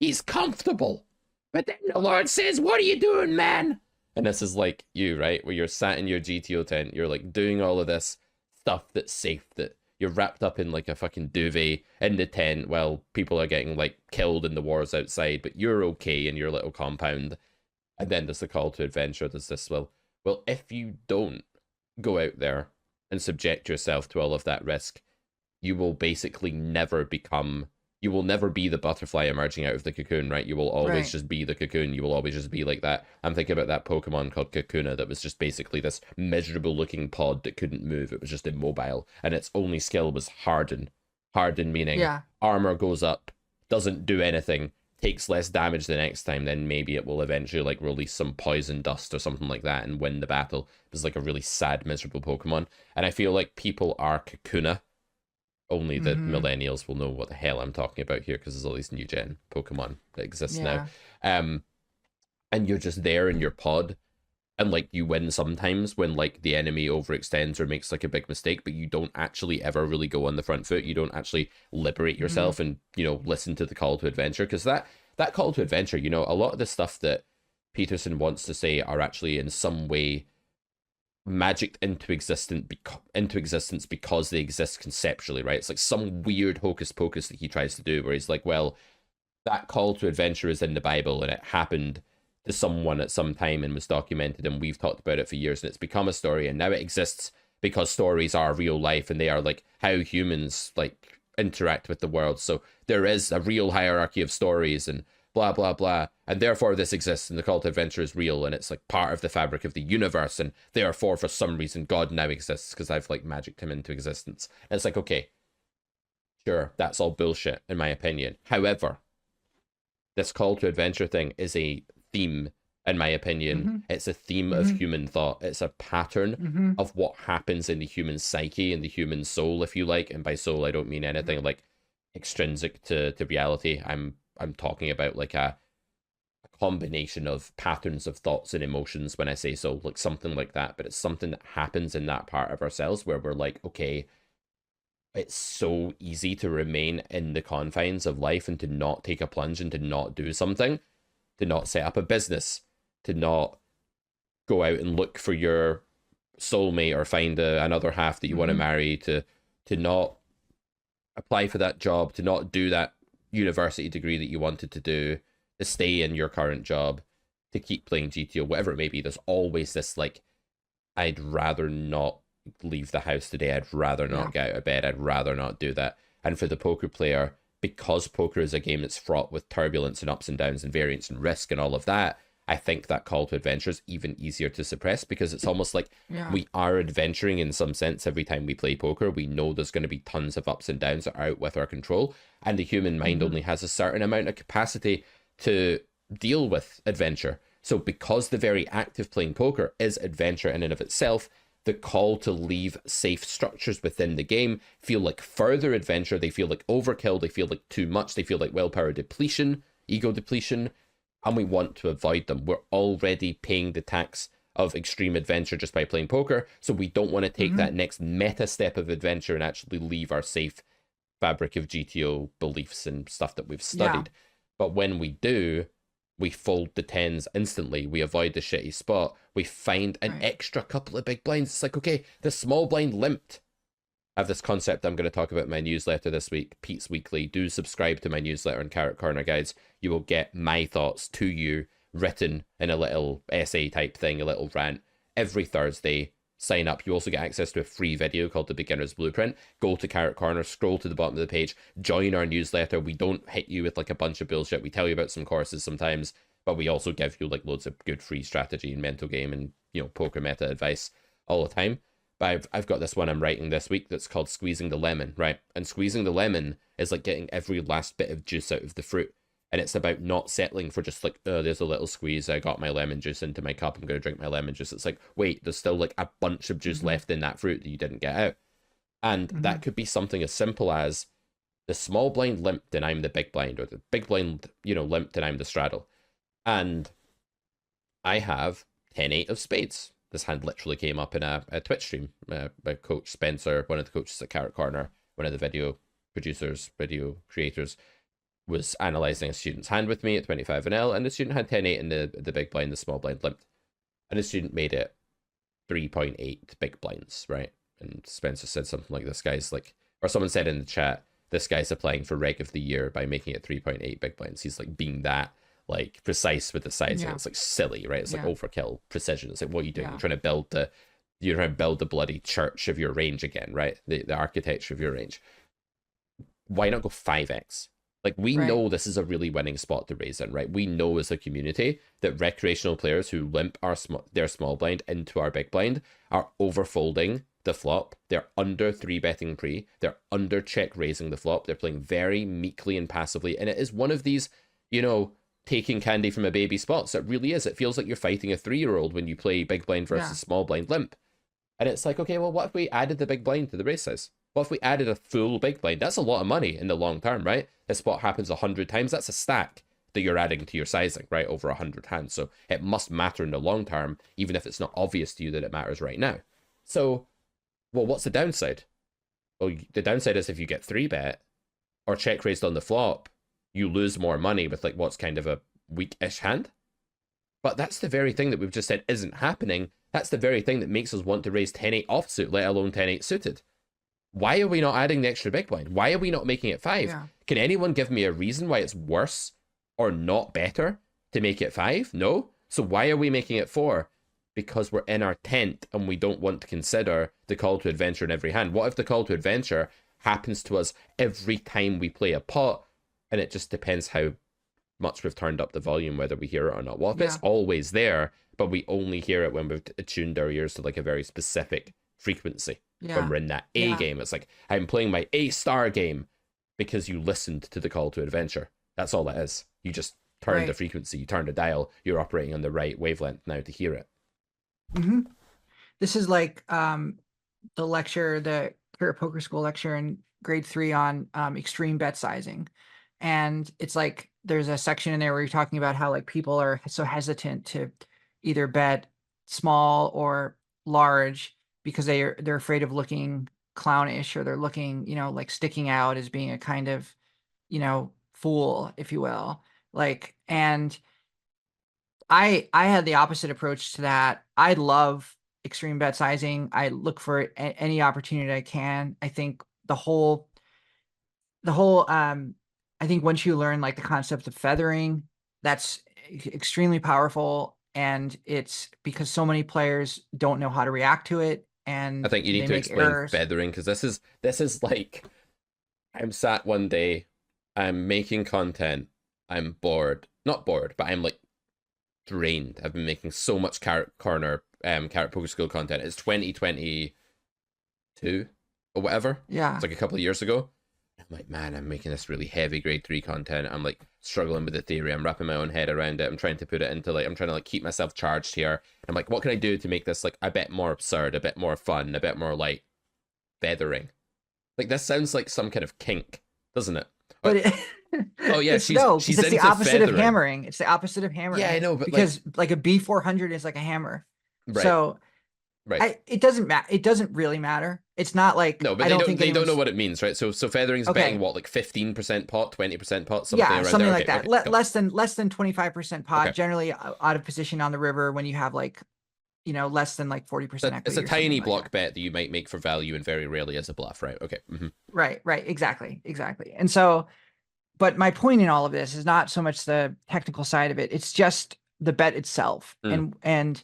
He's comfortable. But then the Lord says, what are you doing, man? And this is like you, right? Where you're sat in your GTO tent, you're like doing all of this stuff that's safe, that you're wrapped up in like a fucking duvet in the tent while people are getting like killed in the wars outside, but you're okay in your little compound. And then there's the call to adventure. There's this, well, if you don't go out there and subject yourself to all of that risk, you will basically never you will never be the butterfly emerging out of the cocoon, right? You will always Right. just be the cocoon. You will always just be like that. I'm thinking about that Pokemon called Kakuna that was just basically this miserable looking pod that couldn't move. It was just immobile. And its only skill was harden. Harden meaning Yeah. armor goes up, doesn't do anything, takes less damage the next time, then maybe it will eventually like release some poison dust or something like that and win the battle. It's like a really sad, miserable Pokemon. And I feel like people are Kakuna. Only the millennials will know what the hell I'm talking about here because there's all these new gen Pokemon that exist Yeah. now. And you're just there in your pod. And like you win sometimes when like the enemy overextends or makes like a big mistake, but you don't actually ever really go on the front foot. You don't actually liberate yourself and, you know, listen to the call to adventure. Because that call to adventure, you know, a lot of the stuff that Peterson wants to say are actually in some way magicked into existence because they exist conceptually, right? It's like some weird hocus pocus that he tries to do where he's like, well, that call to adventure is in the Bible and it happened to someone at some time and was documented and we've talked about it for years and it's become a story and now it exists because stories are real life and they are like how humans like interact with the world. So there is a real hierarchy of stories and blah blah blah, and therefore this exists and the call to adventure is real and it's like part of the fabric of the universe and therefore for some reason God now exists because I've like magicked him into existence. And it's like, okay, sure, that's all bullshit in my opinion. However, this call to adventure thing is a theme, in my opinion. Mm-hmm. It's a theme of Mm-hmm. human thought. It's a pattern Mm-hmm. of what happens in the human psyche and the human soul, if you like. And by soul, I don't mean anything like extrinsic to reality. I'm talking about like a combination of patterns of thoughts and emotions when I say so, like something like that. But it's something that happens in that part of ourselves where we're like, okay, it's so easy to remain in the confines of life and to not take a plunge and to not do something, to not set up a business, to not go out and look for your soulmate or find another half that you want to marry, to not apply for that job, to not do that university degree that you wanted to do, to stay in your current job, to keep playing GTO, whatever it may be. There's always this like, I'd rather not leave the house today. I'd rather not get out of bed. I'd rather not do that. And for the poker player, because poker is a game that's fraught with turbulence and ups and downs and variance and risk and all of that, I think that call to adventure is even easier to suppress because it's almost like we are adventuring in some sense every time we play poker. We know there's going to be tons of ups and downs that are out with our control. And the human mind only has a certain amount of capacity to deal with adventure. So because the very act of playing poker is adventure in and of itself, the call to leave safe structures within the game feel like further adventure. They feel like overkill. They feel like too much. They feel like willpower depletion, ego depletion, and we want to avoid them. We're already paying the tax of extreme adventure just by playing poker, so we don't want to take that next meta step of adventure and actually leave our safe fabric of GTO beliefs and stuff that we've studied. But when we do, we fold the tens instantly. We avoid the shitty spot. We find an extra couple of big blinds. It's like, okay, the small blind limped. I have this concept I'm going to talk about in my newsletter this week, Pete's Weekly. Do subscribe to my newsletter and Carrot Corner, guys. You will get my thoughts to you written in a little essay type thing, a little rant every Thursday. Sign up. You also get access to a free video called The Beginner's Blueprint. Go to Carrot Corner, scroll to the bottom of the page, join our newsletter. We don't hit you with like a bunch of bullshit. We tell you about some courses sometimes, but we also give you like loads of good free strategy and mental game and, you know, poker meta advice all the time. But I've got this one I'm writing this week that's called Squeezing the Lemon, right? And squeezing the lemon is like getting every last bit of juice out of the fruit. And it's about not settling for just like, oh, there's a little squeeze. I got my lemon juice into my cup. I'm going to drink my lemon juice. It's like, wait, there's still like a bunch of juice left in that fruit that you didn't get out. And that could be something as simple as the small blind limped and I'm the big blind, or the big blind, you know, limped and I'm the straddle. And I have 10-8 of spades. This hand literally came up in a Twitch stream. My coach Spencer, one of the coaches at Carrot Corner, one of the video producers, video creators, was analysing a student's hand with me at 25NL, and the student had 10-8 in the big blind, the small blind limped. And the student made it 3.8 big blinds, right? And Spencer said something like, this guy's like, or someone said in the chat, this guy's applying for Reg of the Year by making it 3.8 big blinds. He's like being that like precise with the sizing. It's like silly, right? It's like overkill precision. It's like, what are you doing? You're trying to build the bloody church of your range again, right? The architecture of your range. Why not go 5x? Like, we know this is a really winning spot to raise in, right? We know as a community that recreational players who limp their small blind into our big blind are overfolding the flop. They're under 3-betting pre. They're under check raising the flop. They're playing very meekly and passively. And it is one of these, you know, taking candy from a baby spots. It really is. It feels like you're fighting a 3-year-old when you play big blind versus small blind limp. And it's like, okay, well, what if we added the big blind to the race size? What if we added a full big blind? That's a lot of money in the long term, right? This spot happens 100 times. That's a stack that you're adding to your sizing, right? Over 100 hands. So it must matter in the long term, even if it's not obvious to you that it matters right now. So, well, what's the downside? Well, the downside is if you get 3-bet or check raised on the flop, you lose more money with like what's kind of a weak-ish hand. But that's the very thing that we've just said isn't happening. That's the very thing that makes us want to raise 10-8 offsuit, let alone 10-8 suited. Why are we not adding the extra big blind? Why are we not making it 5? Can anyone give me a reason why it's worse or not better to make it 5? No. So why are we making it 4? Because we're in our tent and we don't want to consider the call to adventure in every hand. What if the call to adventure happens to us every time we play a pot, and it just depends how much we've turned up the volume, whether we hear it or not? Well, if it's always there, but we only hear it when we've attuned our ears to like a very specific frequency. When we're in that A game, it's like, I'm playing my A-star game because you listened to the call to adventure. That's all it is. You just turned the frequency, you turned a dial, you're operating on the right wavelength now to hear it. Mm-hmm. This is like the lecture, the Career Poker School lecture in grade 3 on extreme bet sizing. And it's like there's a section in there where you're talking about how like people are so hesitant to either bet small or large because they're afraid of looking clownish, or they're looking, like sticking out as being a kind of, fool, if you will. Like, and I had the opposite approach to that. I love extreme bet sizing. I look for any opportunity I can. I think the whole I think once you learn like the concept of feathering, that's extremely powerful, and it's because so many players don't know how to react to it, and I think you need they to make explain errors. feathering, because this is like, I'm sat one day, I'm making content, I'm bored, not bored, but I'm like drained. I've been making so much Carrot Poker School content. It's 2022 or whatever. Yeah. It's like a couple of years ago. I'm like, man, I'm making this really heavy grade 3 content. I'm like struggling with the theory. I'm wrapping my own head around it. I'm trying to put it into like, I'm trying to like keep myself charged here. I'm like, what can I do to make this like a bit more absurd, a bit more fun, a bit more like feathering? Like, this sounds like some kind of kink, doesn't it? But oh yeah, she's it's the opposite feathering. of hammering. It's the opposite of hammering. Yeah, I know, but because like a B400 is like a hammer. Right. So right. It doesn't matter. It doesn't really matter. It's not like, no, but they don't know what it means, right? So feathering's betting what, like 15% pot, 20% pot, something around something there? like that. Okay, less than 25% pot, generally out of position on the river when you have like, less than like 40% equity. It's a tiny block bet that you might make for value and very rarely as a bluff, right? Okay. Mm-hmm. Right. Exactly. And so, but my point in all of this is not so much the technical side of it. It's just the bet itself. And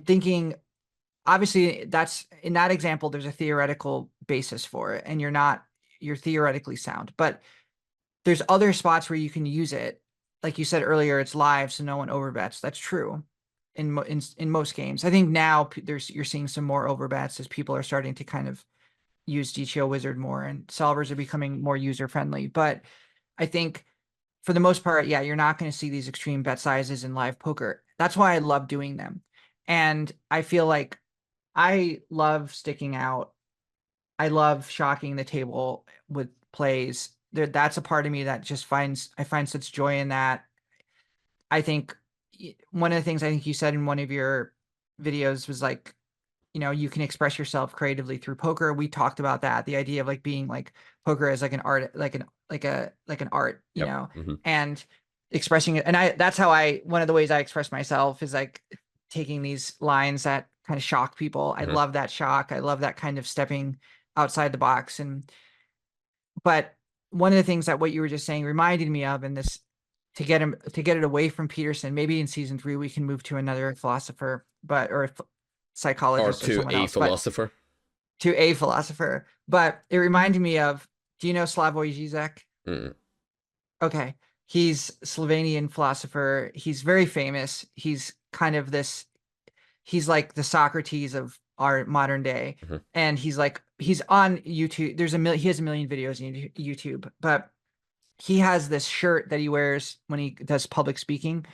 thinking, obviously that's in that example, there's a theoretical basis for it, and you're theoretically sound, but there's other spots where you can use it. Like you said earlier, it's live, so no one overbets. That's true in most games. I think now you're seeing some more overbets as people are starting to kind of use GTO Wizard more, and solvers are becoming more user friendly. But I think for the most part, yeah, you're not going to see these extreme bet sizes in live poker. That's why I love doing them. And I feel like I love sticking out. I love shocking the table with plays. That's a part of me that just I find such joy in that. I think one of the things I think you said in one of your videos was like, you can express yourself creatively through poker. We talked about that, the idea of like being like poker as like an art, like an art, and expressing it. And that's how one of the ways I express myself is like taking these lines that kind of shock people. I love that shock. I love that kind of stepping outside the box. But one of the things that what you were just saying reminded me of, and this, to get it away from Peterson, maybe in season 3, we can move to another philosopher, or psychologist, or to a philosopher. But it reminded me of, do you know Slavoj Žižek? Okay. He's Slovenian philosopher. He's very famous. He's kind of he's like the Socrates of our modern day. And he's on YouTube. He has a million videos on YouTube, but he has this shirt that he wears when he does public speaking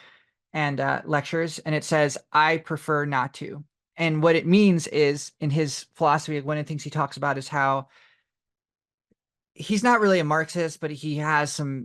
and lectures, and it says, "I prefer not to." And what it means is, in his philosophy, one of the things he talks about is how he's not really a Marxist, but he has a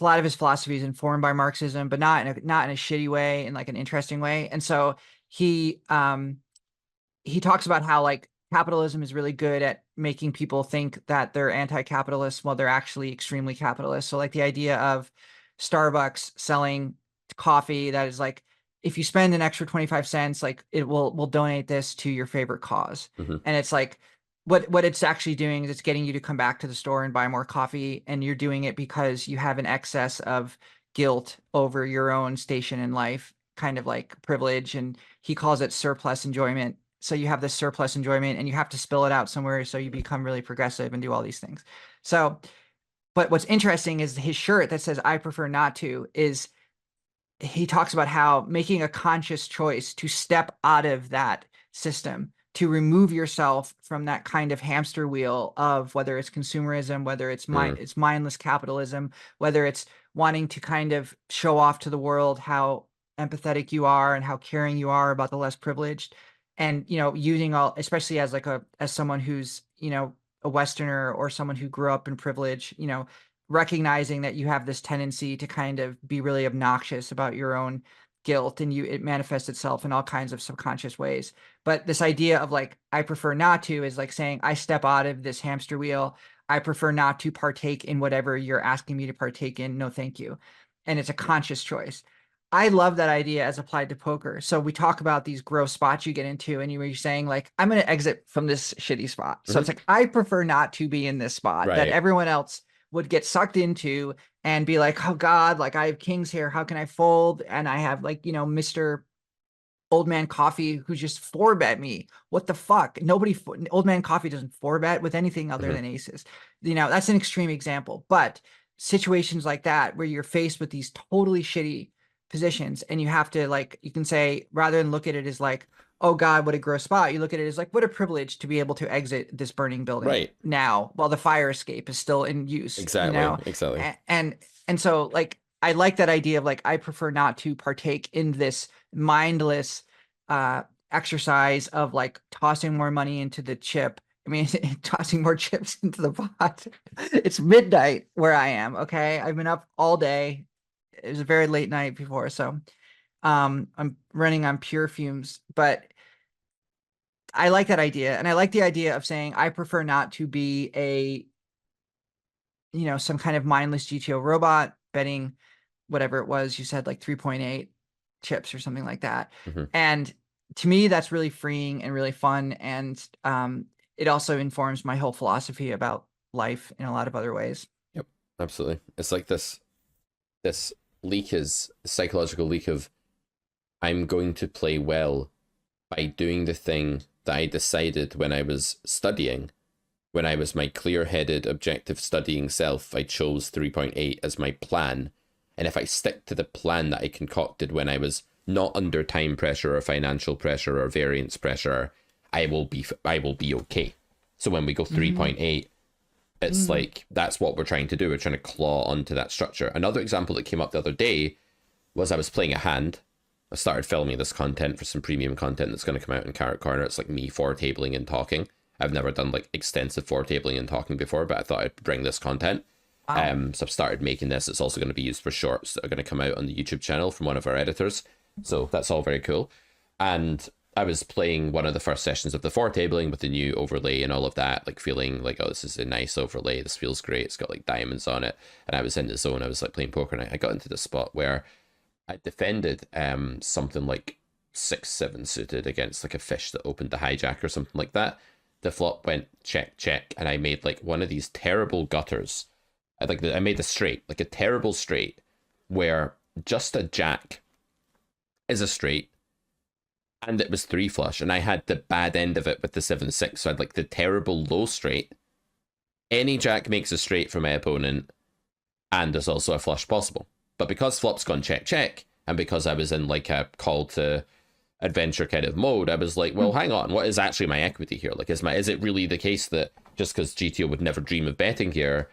lot of his philosophy is informed by Marxism, but not in a shitty way, in like an interesting way. And so he talks about how like capitalism is really good at making people think that they're anti-capitalist while they're actually extremely capitalist. So like the idea of Starbucks selling coffee that is like, if you spend an extra 25 cents, like we'll donate this to your favorite cause. And it's like, what it's actually doing is it's getting you to come back to the store and buy more coffee. And you're doing it because you have an excess of guilt over your own station in life, kind of like privilege. And he calls it surplus enjoyment. So you have this surplus enjoyment and you have to spill it out somewhere. So you become really progressive and do all these things. So, but what's interesting is his shirt that says, "I prefer not to," is he talks about how making a conscious choice to step out of that system, to remove yourself from that kind of hamster wheel of whether it's consumerism, whether it's mindless capitalism, whether it's wanting to kind of show off to the world how empathetic you are and how caring you are about the less privileged. And, using all, especially as like as someone who's, a Westerner or someone who grew up in privilege, recognizing that you have this tendency to kind of be really obnoxious about your own guilt, and it manifests itself in all kinds of subconscious ways. But this idea of like, I prefer not to, is like saying, I step out of this hamster wheel. I prefer not to partake in whatever you're asking me to partake in. No, thank you. And it's a conscious choice. I love that idea as applied to poker. So we talk about these gross spots you get into, and you're saying like, I'm going to exit from this shitty spot. So it's like, I prefer not to be in this spot that everyone else would get sucked into and be like, oh God, like I have kings here. How can I fold? And I have like, Mr. Old Man Coffee who just 4-bet me. What the fuck? Old Man Coffee doesn't 4-bet with anything other than aces. That's an extreme example, but situations like that where you're faced with these totally shitty positions, and you have to, like, you can say, rather than look at it as like, oh God, what a gross spot, you look at it as like, what a privilege to be able to exit this burning building now while the fire escape is still in use. Exactly. And so like, I like that idea of like, I prefer not to partake in this mindless exercise of like tossing more money into the chip. I mean, tossing more chips into the pot. It's midnight where I am. Okay. I've been up all day. It was a very late night before. So I'm running on pure fumes, but I like that idea. And I like the idea of saying, I prefer not to be some kind of mindless GTO robot betting whatever it was you said, like 3.8 chips or something like that. And to me, that's really freeing and really fun. And it also informs my whole philosophy about life in a lot of other ways. Yep, absolutely. It's like this leak is a psychological leak of, I'm going to play well by doing the thing that I decided when I was studying. When I was my clear-headed, objective studying self, I chose 3.8 as my plan. And if I stick to the plan that I concocted when I was not under time pressure or financial pressure or variance pressure, I will be okay. So when we go 3.8, it's like, that's what we're trying to do. We're trying to claw onto that structure. Another example that came up the other day was I was playing a hand. I started filming this content for some premium content that's going to come out in Carrot Corner. It's like me four-tabling and talking. I've never done like extensive four-tabling and talking before, but I thought I'd bring this content. So I've started making this. It's also going to be used for shorts that are going to come out on the YouTube channel from one of our editors. So that's all very cool. And I was playing one of the first sessions of the four-tabling with the new overlay and all of that, like feeling like, oh, this is a nice overlay. This feels great. It's got like diamonds on it. And I was in the zone. I was like playing poker, and I got into the spot where I defended something like 6-7 suited against like a fish that opened the hijack or something like that. The flop went check, check, and I made like one of these terrible gutters. I made a straight, like a terrible straight, where just a jack is a straight, and it was 3 flush, and I had the bad end of it with the 7-6, so I had like the terrible low straight. Any jack makes a straight for my opponent, and there's also a flush possible. But because flop's gone check, check, and because I was in like a call to adventure kind of mode, I was like, well, hang on, what is actually my equity here? Like, is it really the case that just because GTO would never dream of betting here,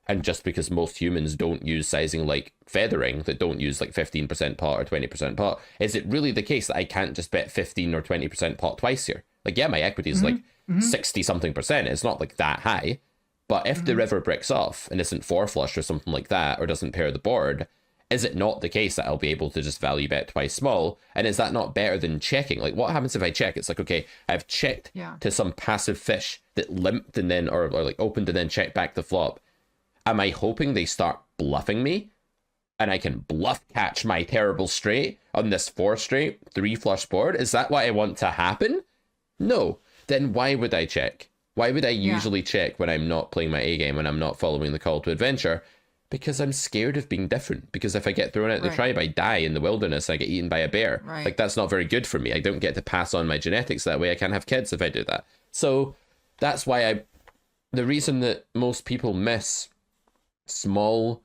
and just because most humans don't use sizing like feathering, that don't use like 15% pot or 20% pot, is it really the case that I can't just bet 15 or 20% pot twice here? Like, yeah, my equity is like 60 something percent. It's not like that high. But if the river bricks off and isn't 4 flush or something like that, or doesn't pair the board, is it not the case that I'll be able to just value bet twice small? And is that not better than checking? Like, what happens if I check? It's like, okay, I've checked to some passive fish that limped and then, or like opened and then checked back the flop. Am I hoping they start bluffing me? And I can bluff catch my terrible straight on this 4 straight, 3 flush board? Is that what I want to happen? No. Then why would I check? Why would I usually check when I'm not playing my A game, when I'm not following the call to adventure? Because I'm scared of being different. Because if I get thrown out the tribe, I die in the wilderness, I get eaten by a bear. Like, that's not very good for me. I don't get to pass on my genetics that way. I can't have kids if I do that. So that's why the reason that most people miss small,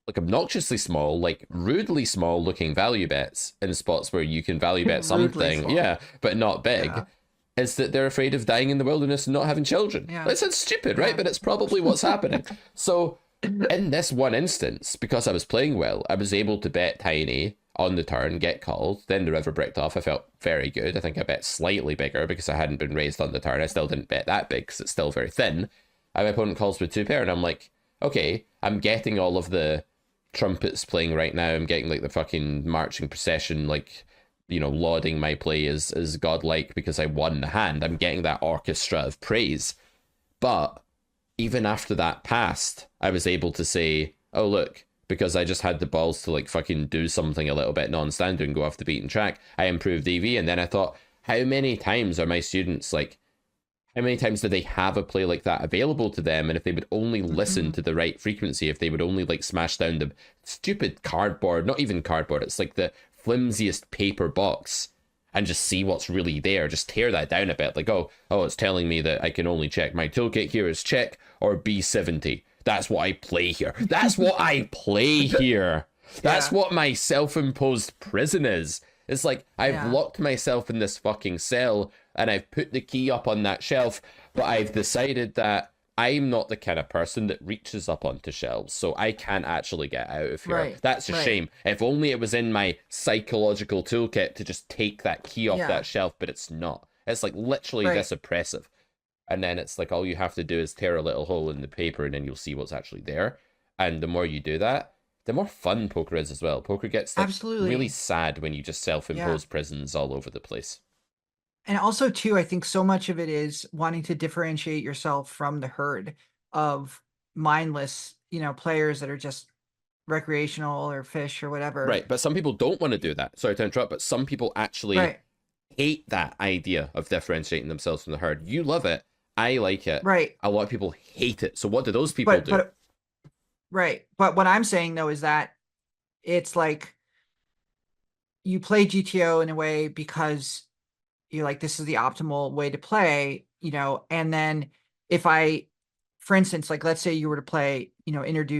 like obnoxiously small, like rudely small looking value bets in spots where you can value bet something, but not big, is that they're afraid of dying in the wilderness and not having children. That sounds stupid, right? But it's probably what's happening. So In this one instance, because I was playing well, I was able to bet tiny on the turn, get called, then the river bricked off. I felt very good. I think I bet slightly bigger because I hadn't been raised on the turn. I still didn't bet that big because it's still very thin. And my opponent calls with 2 pair, and I'm like, okay, I'm getting all of the trumpets playing right now. I'm getting like the fucking marching procession, like, lauding my play as godlike because I won the hand. I'm getting that orchestra of praise. But even after that passed, I was able to say, oh, look, because I just had the balls to like fucking do something a little bit non-standard and go off the beaten track, I improved EV. And then I thought, how many times are my students like, how many times do they have a play like that available to them? And if they would only listen to the right frequency, if they would only like smash down the stupid cardboard, not even cardboard, it's like the flimsiest paper box, and just see what's really there, just tear that down a bit. Like, oh, it's telling me that I can only check. My toolkit here is check or B70. That's what I play here. That's what I play here. That's what my self-imposed prison is. It's like, I've locked myself in this fucking cell and I've put the key up on that shelf, but I've decided that I'm not the kind of person that reaches up onto shelves, so I can't actually get out of here. Right, That's a shame. If only it was in my psychological toolkit to just take that key off that shelf, but it's not. It's like literally this oppressive. And then it's like all you have to do is tear a little hole in the paper and then you'll see what's actually there. And the more you do that, the more fun poker is as well. Poker gets like really sad when you just self-impose prisons all over the place. And also too, I think so much of it is wanting to differentiate yourself from the herd of mindless, players that are just recreational or fish or whatever. Right, but some people don't want to do that. Sorry to interrupt, but some people actually hate that idea of differentiating themselves from the herd. You love it. I like it. Right. A lot of people hate it. So what do those people do? Right. But what I'm saying though is that it's like you play GTO in a way because you're like, this is the optimal way to play, and then if for instance, like, let's say you were to play,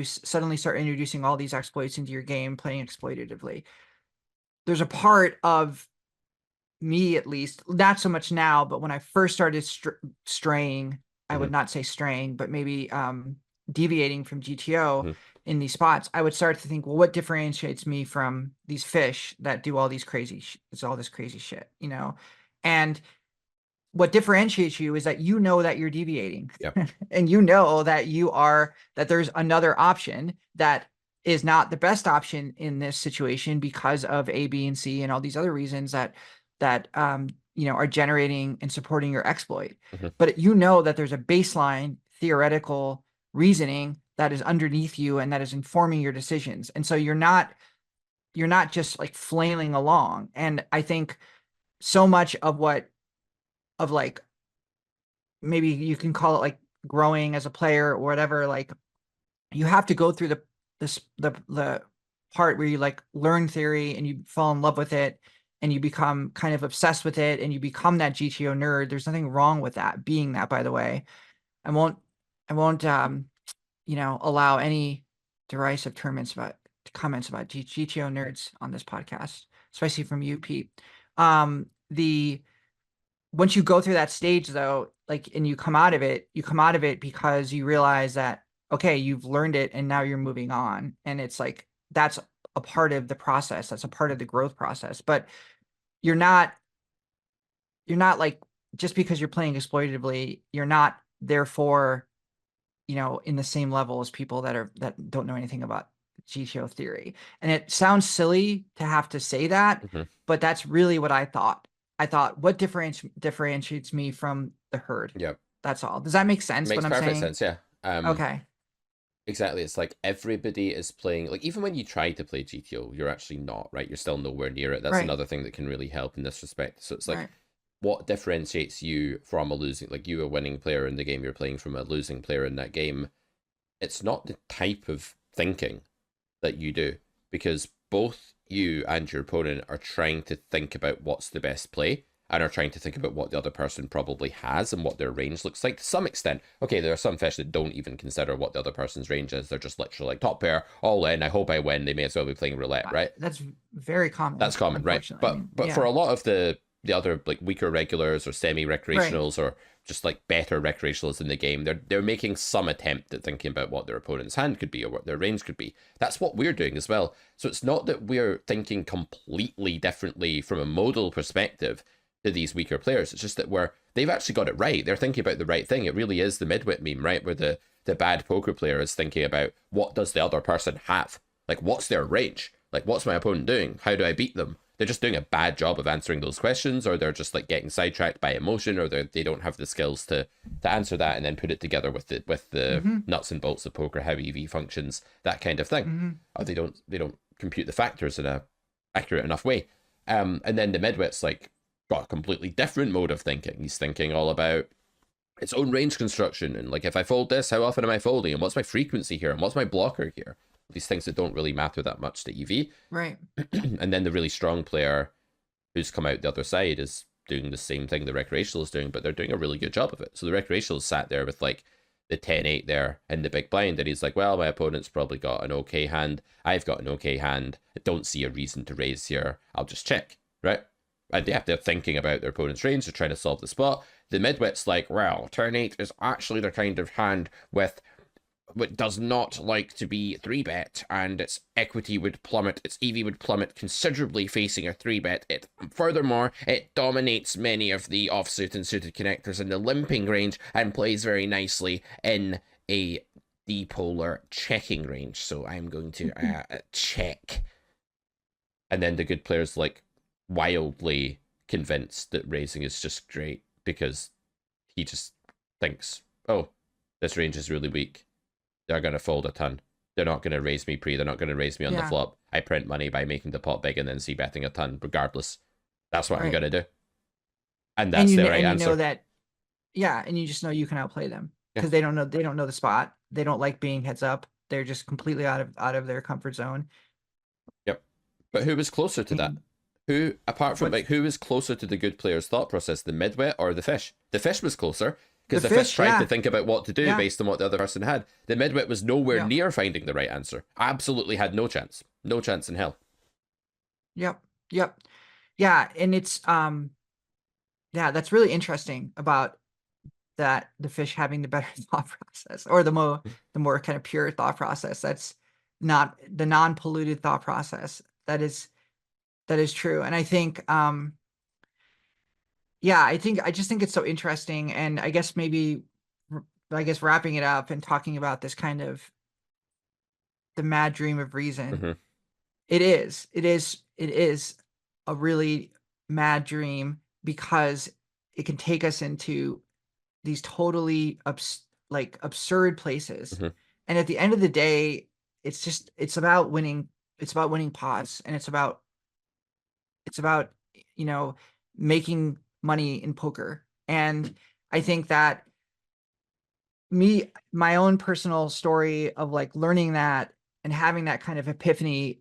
suddenly start introducing all these exploits into your game, playing exploitatively. There's a part of me, at least, not so much now, but when I first started straying, I would not say straying, but maybe deviating from GTO in these spots, I would start to think, well, what differentiates me from these fish that do all these crazy shit, and what differentiates you is that that you're deviating. Yep. And that there's another option that is not the best option in this situation because of A, B, and C and all these other reasons that are generating and supporting your exploit. But that there's a baseline theoretical reasoning that is underneath you and that is informing your decisions. And so you're not just like flailing along. And I think so much of like, maybe you can call it like growing as a player or whatever, like you have to go through the part where you like learn theory and you fall in love with it and you become kind of obsessed with it and you become that GTO nerd. There's nothing wrong with that, being that, by the way. I won't allow any derisive comments about GTO nerds on this podcast, especially from you, Pete. Once you go through that stage though, like, and you come out of it because you realize that, okay, you've learned it and now you're moving on. And it's like, that's a part of the process. That's a part of the growth process, but you're not like, just because you're playing exploitatively, you're not therefore, in the same level as people that don't know anything about GTO theory. And it sounds silly to have to say that, but that's really what I thought. What differentiates me from the herd? Yep. That's all. Does that make sense? Makes perfect sense, yeah. Okay. Exactly. It's like everybody is playing, like, even when you try to play GTO, you're actually not, right? You're still nowhere near it. That's another thing that can really help in this respect. So it's like, what differentiates you from a winning player in the game you're playing from a losing player in that game? It's not the type of thinking that you do, because both you and your opponent are trying to think about what's the best play and are trying to think about what the other person probably has and what their range looks like to some extent. Okay, there are some fish that don't even consider what the other person's range is. They're just literally like, top pair, all in, I hope I win. They may as well be playing roulette, right? That's very common. That's common, right? But for a lot of the the other like weaker regulars or semi Right. recreationals or just like better recreationals in the game. They're making some attempt at thinking about what their opponent's hand could be or what their range could be. That's what we're doing as well. So it's not that we're thinking completely differently from a modal perspective to these weaker players. It's just that they've actually got it right. They're thinking about the right thing. It really is the midwit meme, right? Where the bad poker player is thinking about what does the other person have? Like what's their range? Like what's my opponent doing? How do I beat them? They're just doing a bad job of answering those questions, or they're just like getting sidetracked by emotion, or they don't have the skills to answer that and then put it together with the Mm-hmm. nuts and bolts of poker, how EV functions, that kind of thing. Mm-hmm. Or they don't compute the factors in a accurate enough way. And then the midwit's like got a completely different mode of thinking. He's thinking all about its own range construction and like if I fold this, how often am I folding, and what's my frequency here, and what's my blocker here. These things that don't really matter that much to EV. Right. And then the really strong player who's come out the other side is doing the same thing the recreational is doing, but they're doing a really good job of it. So the recreational sat there with like the 10-8 there in the big blind, and he's like, well, my opponent's probably got an okay hand. I've got an okay hand. I don't see a reason to raise here. I'll just check, right? And yeah, they're thinking about their opponent's range. They're trying to solve the spot. The midwit's like, well, turn 8 is actually the kind of hand with what does not like to be 3-bet, and its equity would plummet, its EV would plummet considerably facing a 3-bet. Furthermore, it dominates many of the offsuit and suited connectors in the limping range and plays very nicely in a dipolar checking range. So I'm going to check. And then the good player's like wildly convinced that raising is just great because he just thinks, oh, this range is really weak. They're going to fold a ton. They're not going to raise me pre. They're not going to raise me on the flop. I print money by making the pot big and then c-betting a ton regardless. That's what I'm going to do. And that's the right answer. You know that, yeah, and you just know you can outplay them because they don't know the spot. They don't like being heads up. They're just completely out of their comfort zone. Yep. But who was closer to that? Who, apart from like, who was closer to the good player's thought process, the midwit or the fish? The fish was closer because the fish tried to think about what to do based on what the other person had. The midwit was nowhere near finding the right answer. Absolutely had no chance. No chance in hell. Yep. Yeah, and it's yeah, that's really interesting about that, the fish having the better thought process, or the more kind of pure thought process. That's not the non-polluted thought process. That is true. And I think yeah, I just think it's so interesting. And I guess wrapping it up and talking about this kind of the mad dream of reason. Mm-hmm. It is a really mad dream because it can take us into these totally absurd places. Mm-hmm. And at the end of the day, it's about winning. It's about winning pots, and it's about making money in poker. And I think that my own personal story of like learning that and having that kind of epiphany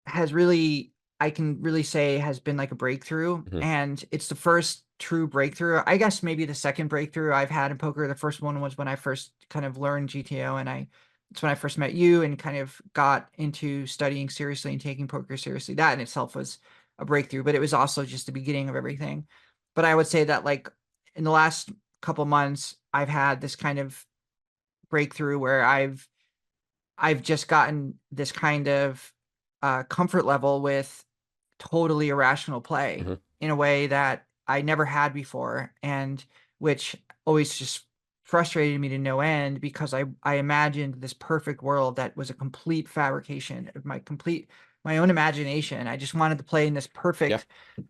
has really, I can really say, has been like a breakthrough. Mm-hmm. And it's the first true breakthrough. I guess maybe the second breakthrough I've had in poker. The first one was when I first kind of learned GTO, and it's when I first met you and kind of got into studying seriously and taking poker seriously. That in itself was a breakthrough, but it was also just the beginning of everything. But I would say that like in the last couple months, I've had this kind of breakthrough where I've just gotten this kind of comfort level with totally irrational play in a way that I never had before, and which always just frustrated me to no end because I imagined this perfect world that was a complete fabrication of my own imagination. I just wanted to play in this perfect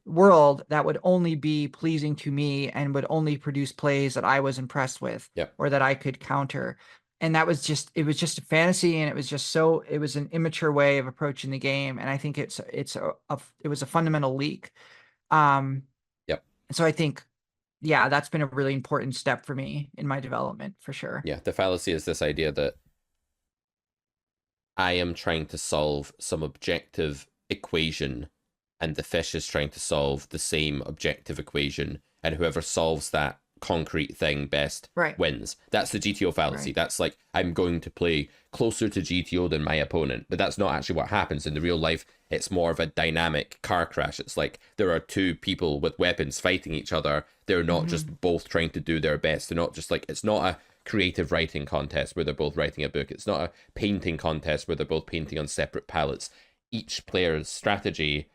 world that would only be pleasing to me and would only produce plays that I was impressed with or that I could counter. And it was just a fantasy, and it was an immature way of approaching the game. And I think it was a fundamental leak. So I think, yeah, that's been a really important step for me in my development, for sure. Yeah, the fallacy is this idea that I am trying to solve some objective equation, and the fish is trying to solve the same objective equation, and whoever solves that concrete thing best wins. That's the GTO fallacy. That's like, I'm going to play closer to GTO than my opponent, but that's not actually what happens in the real life. It's more of a dynamic car crash. It's like there are two people with weapons fighting each other. They're not Hmm. just both trying to do their best. They're not just like, it's not a creative writing contest where they're both writing a book. It's not a painting contest where they're both painting on separate palettes. Each player's strategy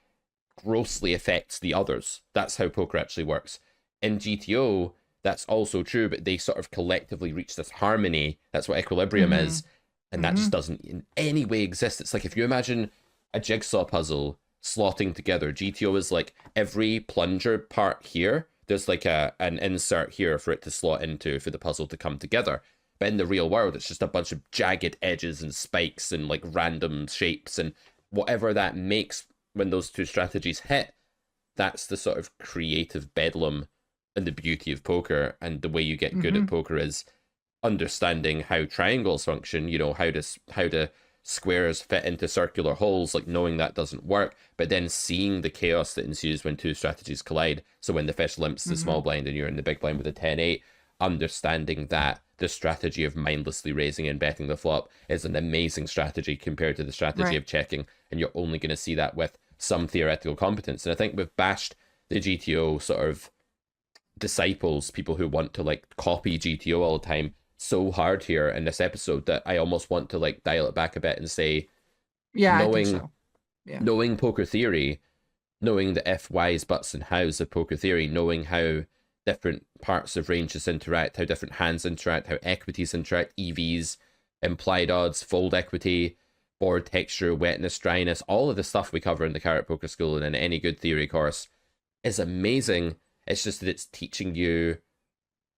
grossly affects the others. That's how poker actually works. In GTO, that's also true, but they sort of collectively reach this harmony. That's what equilibrium Hmm. is. And that Hmm. just doesn't in any way exist. It's like if you imagine a jigsaw puzzle slotting together, GTO is like every plunger part here, there's like an insert here for it to slot into for the puzzle to come together. But in the real world, it's just a bunch of jagged edges and spikes and like random shapes and whatever that makes when those two strategies hit. That's the sort of creative bedlam and the beauty of poker. And the way you get good Hmm. at poker is understanding how triangles function, how to squares fit into circular holes, like knowing that doesn't work, but then seeing the chaos that ensues when two strategies collide. So when the fish limps the Hmm. small blind and you're in the big blind with a 10-8, understanding that the strategy of mindlessly raising and betting the flop is an amazing strategy compared to the strategy Right. of checking, and you're only going to see that with some theoretical competence. And I think we've bashed the GTO sort of disciples, people who want to like copy GTO all the time, so hard here in this episode that I almost want to like dial it back a bit and say, Yeah, I think knowing so. Yeah. knowing poker theory, knowing the if, whys, buts, and hows of poker theory, knowing how different parts of ranges interact, how different hands interact, how equities interact, EVs, implied odds, fold equity, board texture, wetness, dryness, all of the stuff we cover in the Carrot Poker School and in any good theory course is amazing. It's just that it's teaching you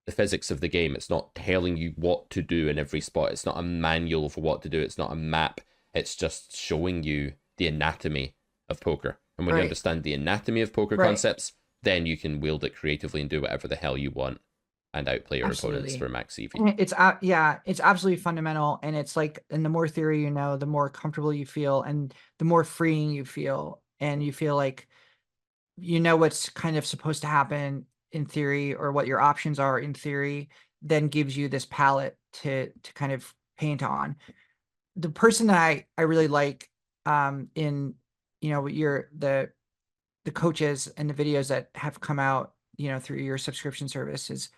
the physics of the game. It's not telling you what to do in every spot. It's not a manual for what to do. It's not a map. It's just showing you the anatomy of poker. And when you Right. understand the anatomy of poker Right. concepts, then you can wield it creatively and do whatever the hell you want and outplay your opponents Absolutely. for max EV. And yeah, it's absolutely fundamental. And it's like, and the more theory you know, the more comfortable you feel and the more freeing you feel. And you feel like you know what's kind of supposed to happen in theory or what your options are in theory, then gives you this palette to kind of paint on. The person that I really like in your the coaches and the videos that have come out, through your subscription service is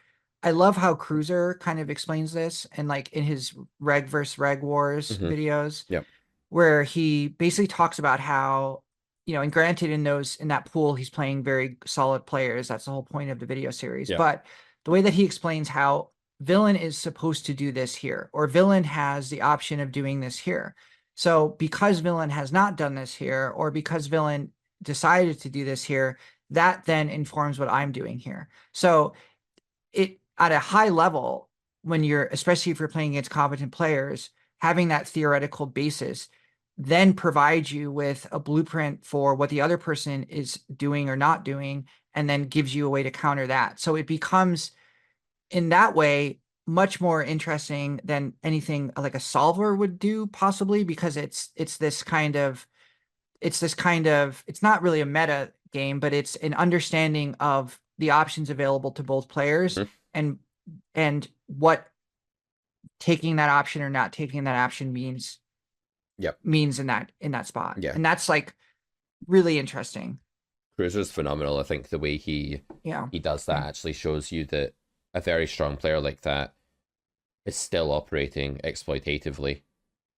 I love how Cruiser kind of explains this and like in his Reg versus Reg Wars Mm-hmm. videos, Yep. where he basically talks about how, and granted in that pool, he's playing very solid players. That's the whole point of the video series. Yep. But the way that he explains how villain is supposed to do this here, or villain has the option of doing this here. So because villain has not done this here, or because villain decided to do this here, that then informs what I'm doing here. So it at a high level, when you're, especially if you're playing against competent players, having that theoretical basis then provides you with a blueprint for what the other person is doing or not doing, and then gives you a way to counter that. So it becomes, in that way, much more interesting than anything like a solver would do, possibly, because it's not really a meta game, but it's an understanding of the options available to both players, Mm-hmm. and what taking that option or not taking that option Yep. means in that spot. Yeah. And that's like really interesting. Cruiser's phenomenal. I think the way Yeah. he does that actually shows you that a very strong player like that is still operating exploitatively,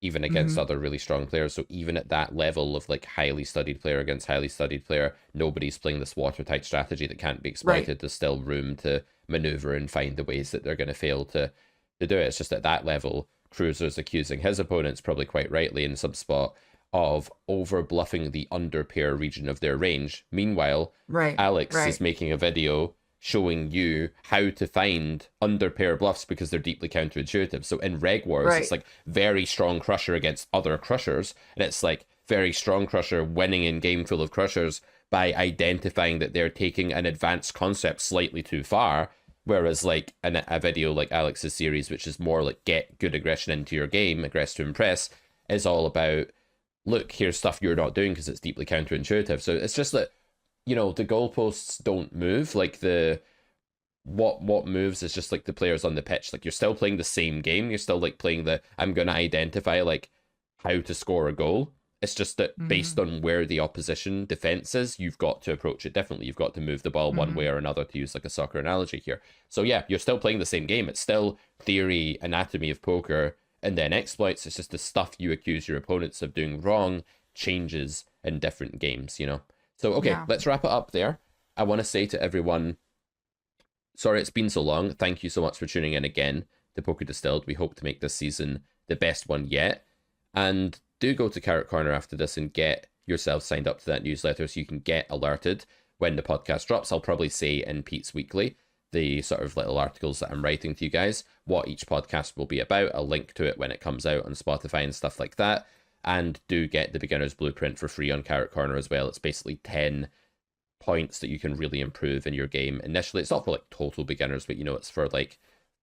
even against Hmm. other really strong players. So even at that level of like highly studied player against highly studied player, nobody's playing this watertight strategy that can't be Right. exploited. There's still room to maneuver and find the ways that they're going to fail to do it. It's just at that level, Cruiser's accusing his opponents, probably quite rightly in some spot, of over bluffing the under pair region of their range. Meanwhile, Right. Alex is Right. making a video showing you how to find under pair bluffs because they're deeply counterintuitive. So in Reg Wars, it's Right. like very strong crusher against other crushers, and it's like very strong crusher winning in game full of crushers by identifying that they're taking an advanced concept slightly too far. Whereas like in a video like Alex's series, which is more like get good aggression into your game, aggress to impress, is all about look, here's stuff you're not doing because it's deeply counterintuitive. So it's just that the goalposts don't move. Like the what moves is just like the players on the pitch. Like you're still playing the same game. You're still like playing the I'm gonna identify like how to score a goal. It's just that based on where the opposition defense is, you've got to approach it differently. You've got to move the ball one way or another, to use like a soccer analogy here. So yeah, you're still playing the same game. It's still theory, anatomy of poker, and then exploits. It's just the stuff you accuse your opponents of doing wrong changes in different games, you know? So, okay, let's wrap it up there. I want to say to everyone, sorry it's been so long. Thank you so much for tuning in again to Poker Distilled. We hope to make this season the best one yet. And do go to Carrot Corner after this and get yourself signed up to that newsletter so you can get alerted when the podcast drops. I'll probably say in Pete's Weekly, the sort of little articles that I'm writing to you guys, what each podcast will be about. I'll link to it when it comes out on Spotify and stuff like that. And do get the Beginner's Blueprint for free on Carrot Corner as well. It's basically 10 points that you can really improve in your game. Initially, it's not for like total beginners, but you know, it's for like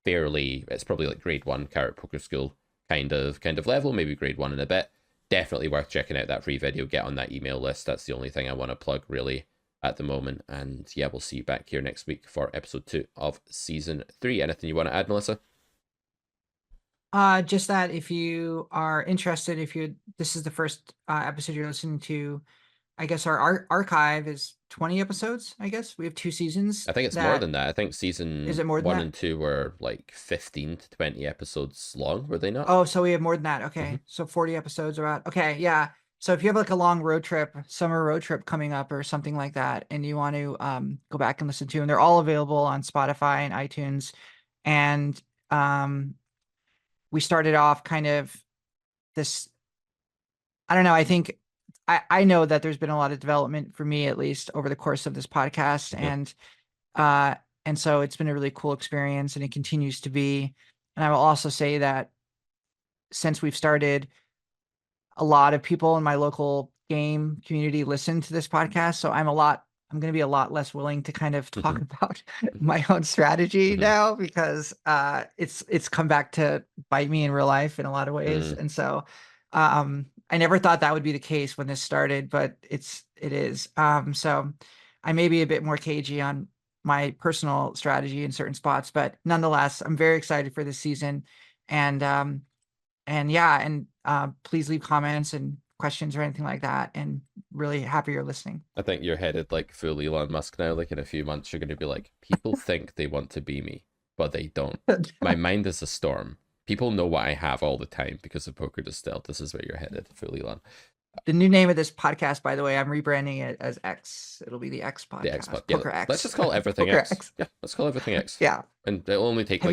it's probably like grade 1 Carrot Poker School kind of level, maybe grade 1 and a bit. Definitely worth checking out that free video. Get on that email list. That's the only thing I want to plug really at the moment. And yeah, we'll see you back here next week for episode 2 of season 3. Anything you want to add, Melissa? Just that if you are interested, this is the first episode you're listening to, I guess our archive is 20 episodes. I guess we have 2 seasons. I think it's more than that. I think season is it more than 1 that? and 2 were like 15 to 20 episodes long, were they not? Oh, so we have more than that. Okay, so 40 episodes are out. Okay, yeah. So if you have like a long summer road trip coming up or something like that, and you want to go back and listen to them, they're all available on Spotify and iTunes. And we started off kind of this, I don't know, I think I know that there's been a lot of development for me, at least over the course of this podcast. And so it's been a really cool experience, and it continues to be. And I will also say that since we've started, a lot of people in my local game community listen to this podcast. So I'm going to be a lot less willing to kind of talk about my own strategy now, because it's come back to bite me in real life in a lot of ways. And so I never thought that would be the case when this started, but it is. So I may be a bit more cagey on my personal strategy in certain spots, but nonetheless, I'm very excited for this season. And please leave comments and questions or anything like that, and really happy you're listening. I think you're headed like full Elon Musk now. Like in a few months, you're going to be like, people think they want to be me, but they don't. My mind is a storm. People know what I have all the time because of Poker Distilled. This is where you're headed, full Elon. The new name of this podcast, by the way, I'm rebranding it as X. It'll be the X podcast. The X podcast. Poker Yeah, X. let's just call everything X. Yeah, let's call everything X. Yeah. And it'll only take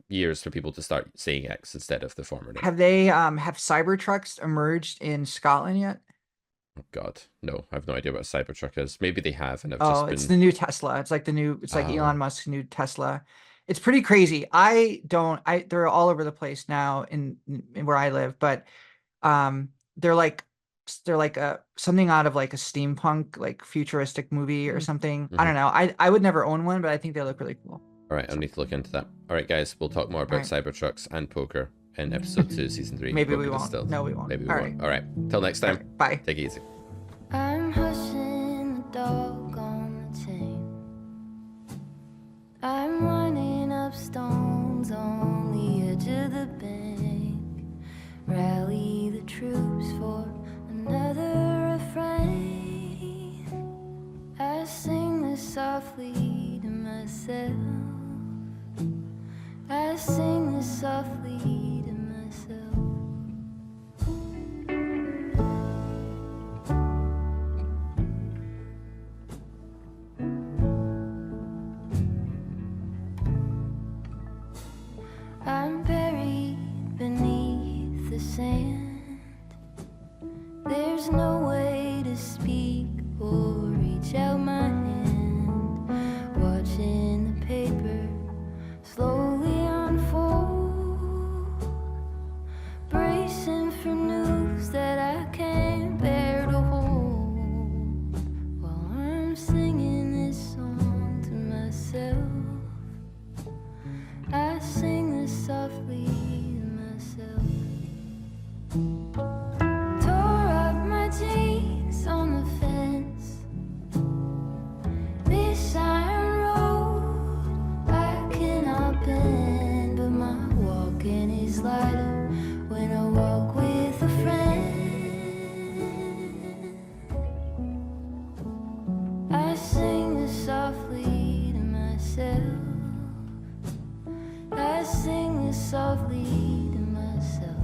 years for people to start saying X instead of the former name. Have they have Cybertrucks emerged in Scotland yet? Oh God, no, I have no idea what a Cybertruck is. Maybe they have, and it's the new Tesla. It's like Elon Musk's new Tesla. It's pretty crazy. They're all over the place now in where I live, but they're like something out of like a steampunk, like futuristic movie or something. I don't know. I would never own one, but I think they look really cool. All right, I'll need to look into that. All right, guys, we'll talk more about Cybertrucks and poker in episode 2, season 3. Maybe we won't. No, we won't. Maybe we won't. All right, till next time. Right. Bye. Take it easy. I'm hushing the dog on the chain. I'm running up stones on the edge of the bank. Rally the troops for another refrain. I sing this softly to myself. I sing this softly to myself. I'm buried beneath the sand. There's no way to speak or reach out my hand. Watching the paper slowly unfold, bracing for news that I can't bear to hold, while I'm singing this song to myself. I sing this softly to myself. Tore up my jeans on the fence. This iron road I cannot bend, but my walking is lighter when I walk with a friend. this softly to myself.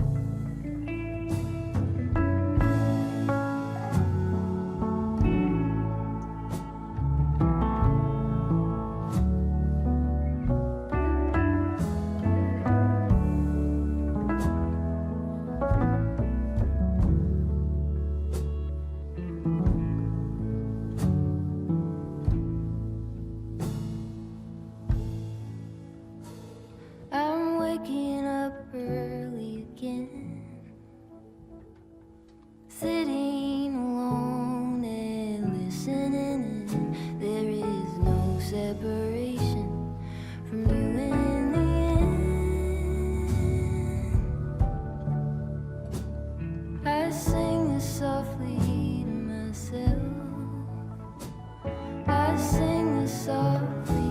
I'm waking up early again, sitting alone and listening, and there is no separation from you in the end. I sing this softly to myself. I sing this softly